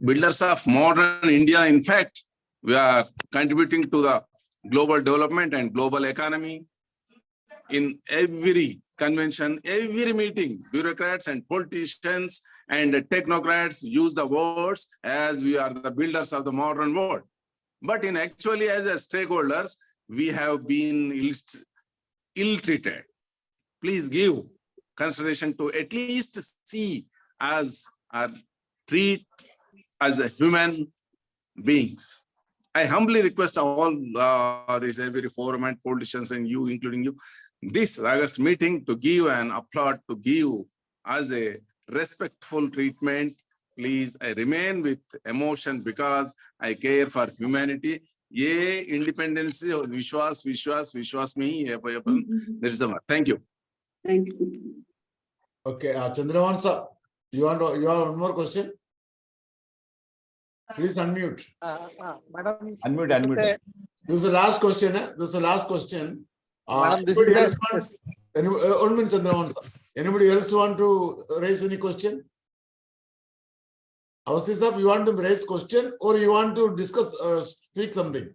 builders of modern India, in fact, we are contributing to the global development and global economy. In every convention, every meeting, bureaucrats and politicians and technocrats use the words as we are the builders of the modern world. But in actually, as a stakeholders, we have been ill-treated. Please give consideration to at least see as our treat as a human beings. I humbly request all this every forum and politicians and you, including you, this August meeting to give an applaud, to give as a respectful treatment. Please, I remain with emotion because I care for humanity. Ye independence, Vishwas me. There is a thank you. Thank you. Okay, Chandravan sir, you want one more question? Please unmute. Madam. Unmute. This is the last question. This is the last question. Madam, this is one minute, Chandravan sir. Anybody else want to raise any question? Avasi sir, you want to raise question or you want to discuss, speak something?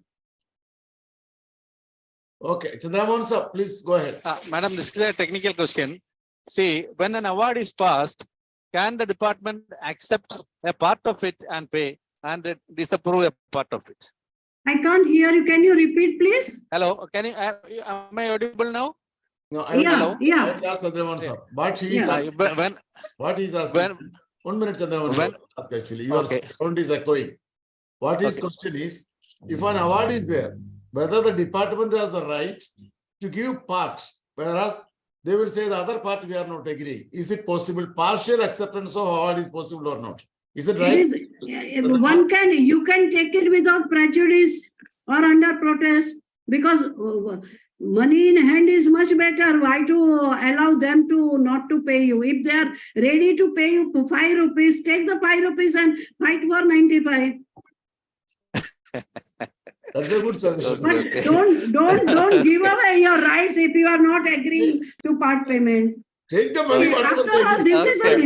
Okay, Chandravan sir, please go ahead. Madam, this is a technical question. See, when an award is passed, can the department accept a part of it and pay and disapprove a part of it? I can't hear you. Can you repeat, please? Hello, can you? Am I audible now? No, I will ask Chandravan sir. What he is asking. What he is asking. 1 minute, Chandravan sir. Ask actually. Your sound is echoing. What his question is, if an award is there, whether the department has the right to give part, whereas they will say the other part we are not agreeing. Is it possible? Partial acceptance of award is possible or not? Is it right? You can take it without prejudice or under protest, because money in hand is much better. Why to allow them to not to pay you? If they are ready to pay you 5 rupees, take the 5 rupees and fight for 95. That's a good suggestion. But don't give away your rights if you are not agreeing to part payment. Take the money. After all, this is a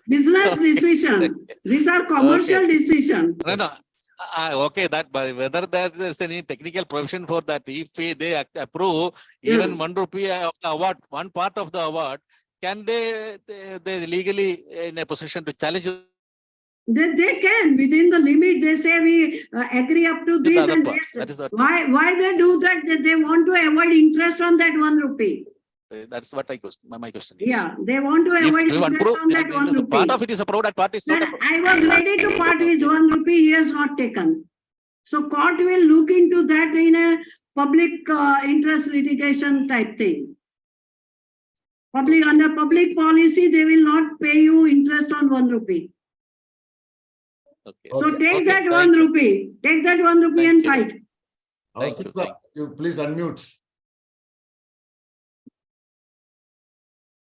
business decision. These are commercial decisions. No. Okay, that but whether there's any technical provision for that, if they approve even 1 rupee of the award, one part of the award, can they legally in a position to challenge it? They can within the limit. They say we agree up to this and this. Why they do that? They want to avoid interest on that 1 rupee. That's what my question is. Yeah, they want to avoid interest on that 1 rupee. Part of it is approved, that part is not approved. I was ready to part with 1 rupee. He has not taken. So court will look into that in a public interest litigation type thing. Under public policy, they will not pay you interest on 1 rupee. Okay. So take that 1 rupee. Take that 1 rupee and fight. You please unmute.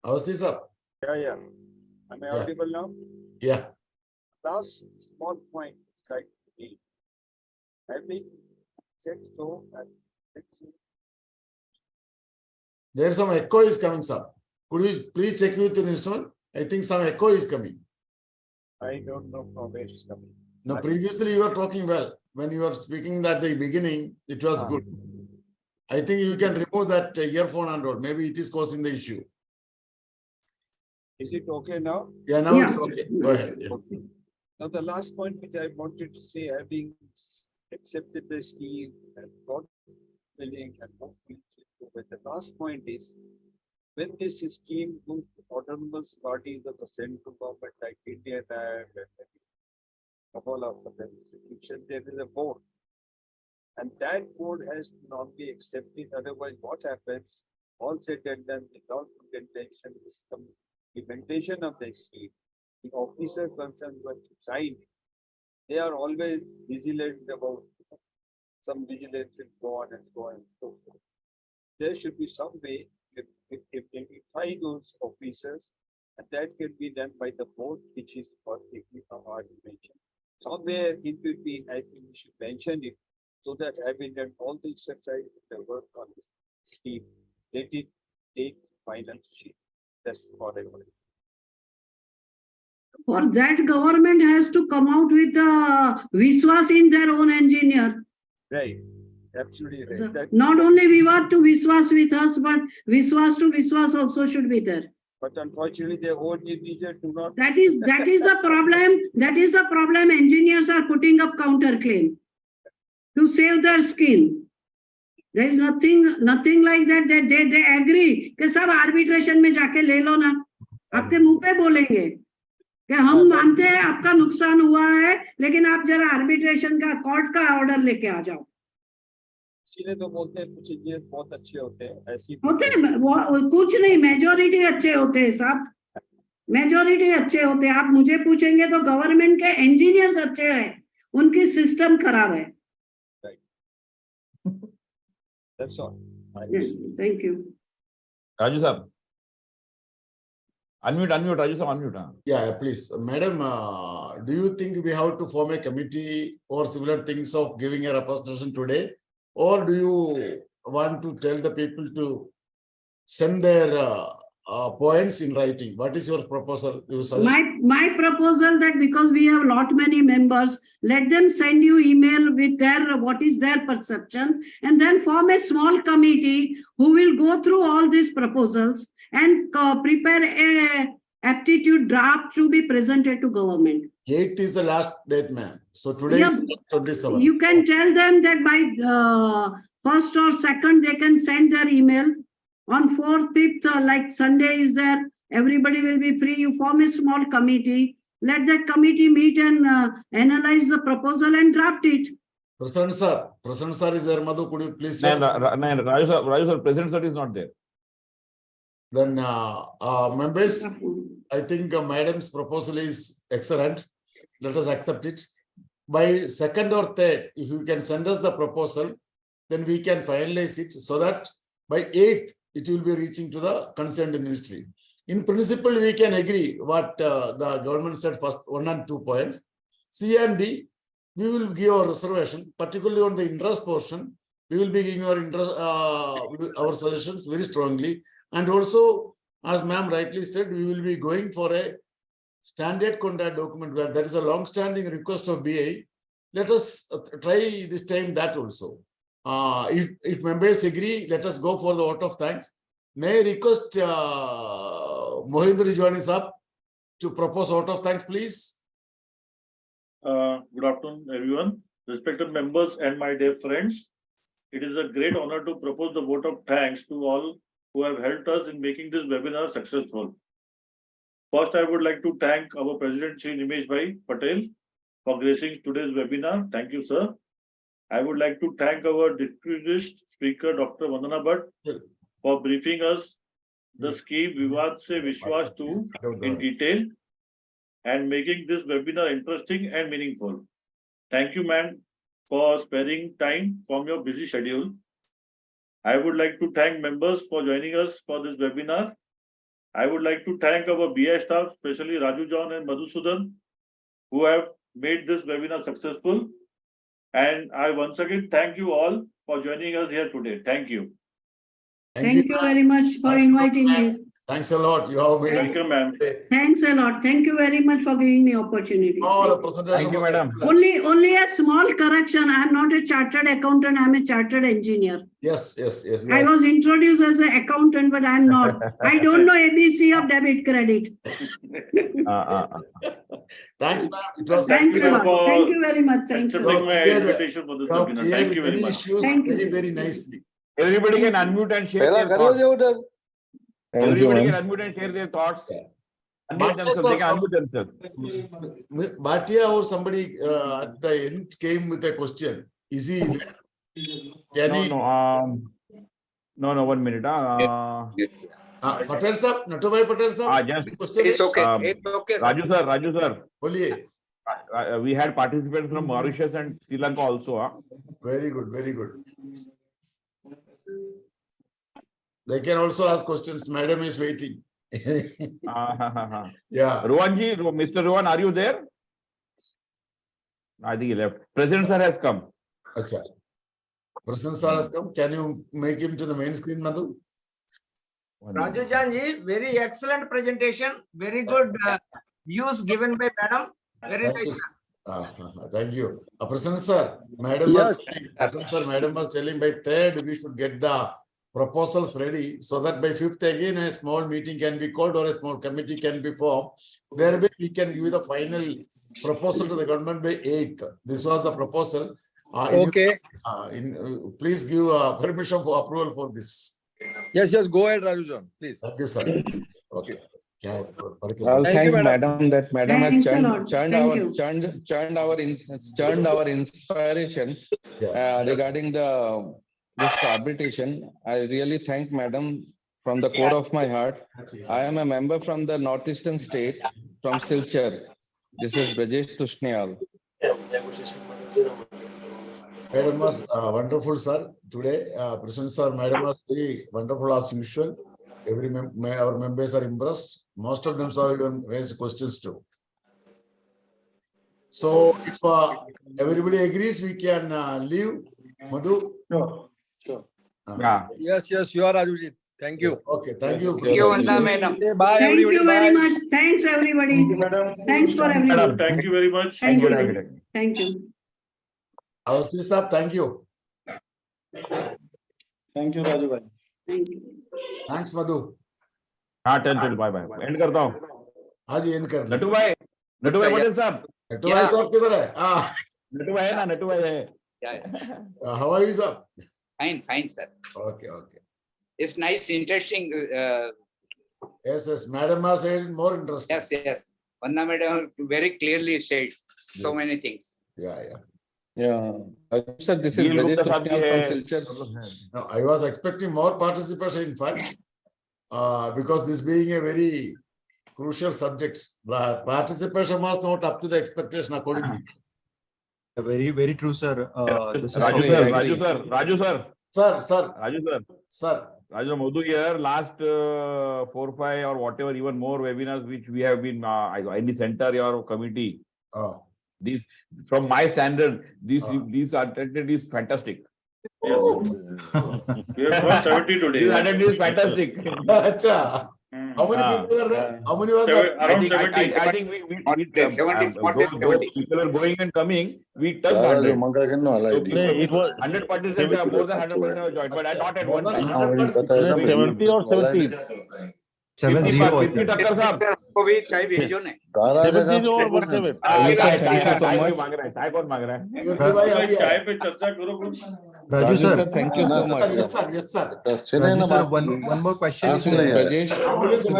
Ours is up. Yeah. Am I audible now? Yeah. Last small point, like having said so, There's some echo is coming, sir. Could you please check with the instrument? I think some echo is coming. I don't know from where it's coming. No, previously you were talking well. When you were speaking at the beginning, it was good. I think you can remove that earphone and all. Maybe it is causing the issue. Is it okay now? Yeah, now it's okay. Go ahead. Yeah. Okay. Now the last point which I wanted to say, having accepted the scheme and got billing and not but the last point is, when this scheme goes to autonomous bodies of the central government like India and couple of the institutions, there is a board. And that board has to not be accepted. Otherwise, what happens? All said and done, without implementation, implementation of the scheme, the officer concerned were signed. They are always vigilant about some vigilance will go on and so on and so forth. There should be some way if identify those officers, and that can be done by the board, which is what our mentioned. Somewhere in between, I think we should mention it so that having done all the exercise, the work on this scheme, let it take final shape. That's what I want. For that, government has to come out with Vishwas in their own engineer. Right. Absolutely right. So not only Vivad to Vishwas with us, but Vishwas to Vishwas also should be there. But unfortunately, their own engineer do not. That is the problem. That is the problem. Engineers are putting up counterclaim to save their skin. There is nothing like that. They agree कि सब arbitration में जाके ले लो ना. आपके मुंह पे बोलेंगे कि हम मानते हैं आपका नुकसान हुआ है, लेकिन आप जरा arbitration का कोर्ट का ऑर्डर लेके आ जाओ. इसीलिए तो बोलते हैं कुछ इंजीनियर बहुत अच्छे होते हैं, ऐसी होते हैं कुछ नहीं, मेजोरिटी अच्छे होते हैं साहब, मेजोरिटी अच्छे होते हैं. आप मुझे पूछेंगे तो गवर्नमेंट के इंजीनियर्स अच्छे हैं, उनकी सिस्टम खराब है. That's all. Thank you. Raju sir. Unmute, Raju sir, unmute. Yeah, please. Madam, do you think we have to form a committee or similar things of giving a representation today? Or do you want to tell the people to send their points in writing? What is your proposal? My proposal that because we have lot many members, let them send you email with their what is their perception, and then form a small committee who will go through all these proposals and prepare a aptitude draft to be presented to government. 8th is the last date, ma'am. So today is 27. You can tell them that by 1st or 2nd they can send their email. On 4th, 5th, like Sunday is there, everybody will be free. You form a small committee. Let that committee meet and analyze the proposal and draft it. President sir is there. Madhu, could you please check? Raju sir, President sir is not there. Then members, I think madam's proposal is excellent. Let us accept it. By 2nd or 3rd, if you can send us the proposal, then we can finalize it so that by 8th, it will be reaching to the concerned ministry. In principle, we can agree what the government said first 1 and 2 points. C and D, we will give our reservation, particularly on the interest portion. We will be giving our interest, our suggestions very strongly. And also, as ma'am rightly said, we will be going for a standard contract document where that is a long-standing request of BA. Let us try this time that also. If members agree, let us go for the vote of thanks. May I request Mohinder Rijwani sir to propose vote of thanks, please. Good afternoon, everyone. Respected members and my dear friends, it is a great honor to propose the vote of thanks to all who have helped us in making this webinar successful. First, I would like to thank our President Shri Nimesh Bhai Patel for gracing today's webinar. Thank you, sir. I would like to thank our distinguished speaker, Dr. Vandana Bhatt, for briefing us the scheme Vivad se Vishwas 2 in detail and making this webinar interesting and meaningful. Thank you, ma'am, for sparing time from your busy schedule. I would like to thank members for joining us for this webinar. I would like to thank our BI staff, especially Raju John and Madhusudan, who have made this webinar successful. And I once again thank you all for joining us here today. Thank you. Thank you very much for inviting me. Thanks a lot. You have made Thank you, ma'am. Thanks a lot. Thank you very much for giving me opportunity. Oh, the presentation was excellent. Only a small correction. I am not a chartered accountant. I am a chartered engineer. Yes. I was introduced as an accountant, but I am not. I don't know ABC of debit credit. Thanks, ma'am. It was Thanks a lot. Thank you very much. Thanks a lot. My invitation for this webinar. Thank you very much. Thank you. Very, very nicely. Everybody can unmute and share their thoughts. Everybody can unmute and share their thoughts. Unmute themselves. They can unmute themselves. Bhatia or somebody at the end came with a question. Is he? Can he? No, 1 minute. Patel sir, Natubhai Patel sir. It's okay. It's okay, sir. Raju sir. Boliye. We had participants from Mauritius and Sri Lanka also. Very good, very good. They can also ask questions. Madam is waiting. Yeah. Rohanji, Mr. Rohan, are you there? I think he left. President sir has come. Acha. President sir has come. Can you make him to the main screen, Madhu? Raju Janji, very excellent presentation. Very good views given by madam. Very nice. Thank you. President sir, madam was telling by 3rd we should get the proposals ready so that by 5th again a small meeting can be called or a small committee can be formed. Thereby we can give the final proposal to the government by 8th. This was the proposal. Okay. Please give permission for approval for this. Yes, go ahead, Raju, please. Thank you, sir. Okay. Well, thank you, madam. That madam has churned our inspiration regarding this arbitration. I really thank madam from the core of my heart. I am a member from the northeastern state, from Silchar. This is Brajesh Tushniyal. Madam was wonderful, sir. Today, President sir, madam was very wonderful as usual. Our members are impressed. Most of them have even raised questions too. So, if everybody agrees, we can leave. Madhu? Sure. Yes, you are Rajuji. Thank you. Okay, thank you. Thank you, Vandana madam. Bye, Thank everybody. you very much. Thanks, everybody. Thank you, madam. Thanks for everything. Madam, thank you very much. Thank you. Thank you. Awasthi sir, thank you. Thank you, Raju bhai. Thank you. Thanks, Madhu. चल bye bye and करता हूँ हाँ जी and कर नटू भाई पटेल साहब किधर है नटू भाई है ना नटू भाई है how are you sir? Fine sir. Okay. It's nice, interesting. Yes, madam has said more interesting. Yes. Vandana madam very clearly said so many things. Yeah. Sir, this is Brajesh Tushniyal from Silchar. No, I was expecting more participation, in fact, because this being a very crucial subject, the participation was not up to the expectation accordingly. Very, very true, sir. This is Raju sir. Raju Modu here, last 4, 5 or whatever, even more webinars which we have been in the center or committee. These, from my standard, these attended is fantastic. We have got 70 today. This attended is fantastic. Acha. How many people are there? How many was there? Around 70. I think those people are going and coming. We touched 100. It was 100 participants, more than 100% have joined, but not at one time. 70 or 70. 70. Dr. Saab. को भी चाय भेजो ने 70 or 170. चाय कौन मांग रहा है? चाय पे चर्चा करो कुछ. Raju sir, thank you so much. Yes, sir. Yes, sir. Raju sir, one more question.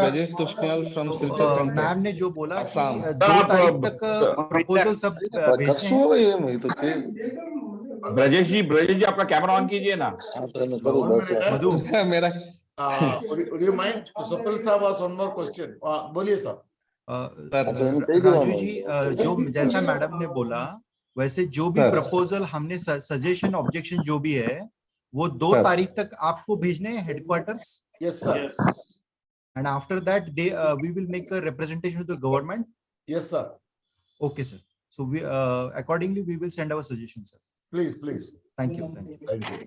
Brajesh Tushnial from Silchar. Ma'am ने जो बोला कि Assam. 2 तारीख तक प्रपोजल सब भेजने हैं. ब्रजेश जी आपका कैमरा ऑन कीजिए ना. मधु मेरा Would you mind? Swapnil sir was one more question. बोलिए sir. राजू जी, जो जैसा मैडम ने बोला वैसे जो भी प्रपोजल हमने सजेशन ऑब्जेक्शन जो भी है वो 2 तारीख तक आपको भेजने हैं headquarters. Yes, sir. And after that we will make a representation to the government. Yes, sir. Okay, sir. So we accordingly we will send our suggestions, sir. Please. Thank you. Thank you.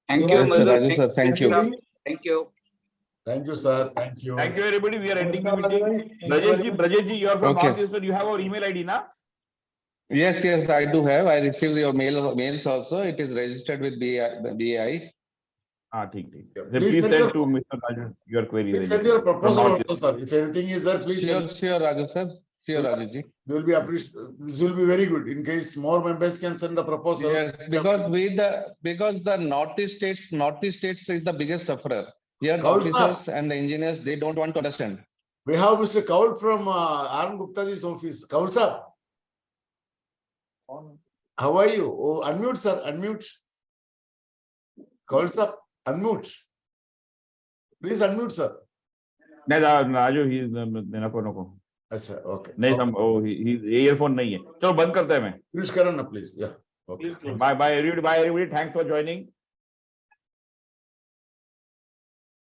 Thank you, Raju sir, thank you. Thank you. Thank you, sir. Thank you. Thank you, everybody. We are ending the meeting. Brajesh ji, you are from Northeastern. You have our email ID, na? Yes, I do have. I received your mails also. It is registered with BI. ठीक. Please send to Mr. Raju your queries. Please send your proposal also, sir. If anything is there, please send. Sure, Raju sir. Sure, Raju ji. We will be appreciated. This will be very good in case more members can send the proposal. Yes, because the Northeast states is the biggest sufferer. Here, the officers and the engineers, they don't want to understand. We have Mr. Kaul from Arun Guptaji's office. Kaul sir, how are you? Oh, unmute, sir. Unmute. Kaul sir, unmute. Please unmute, sir. नहीं Raju, he is नको. अच्छा, okay. नहीं he earphone नहीं है. चलो बंद करते हैं मैं. Use करो ना, please. Yeah. Okay. Bye everybody. Thanks for joining.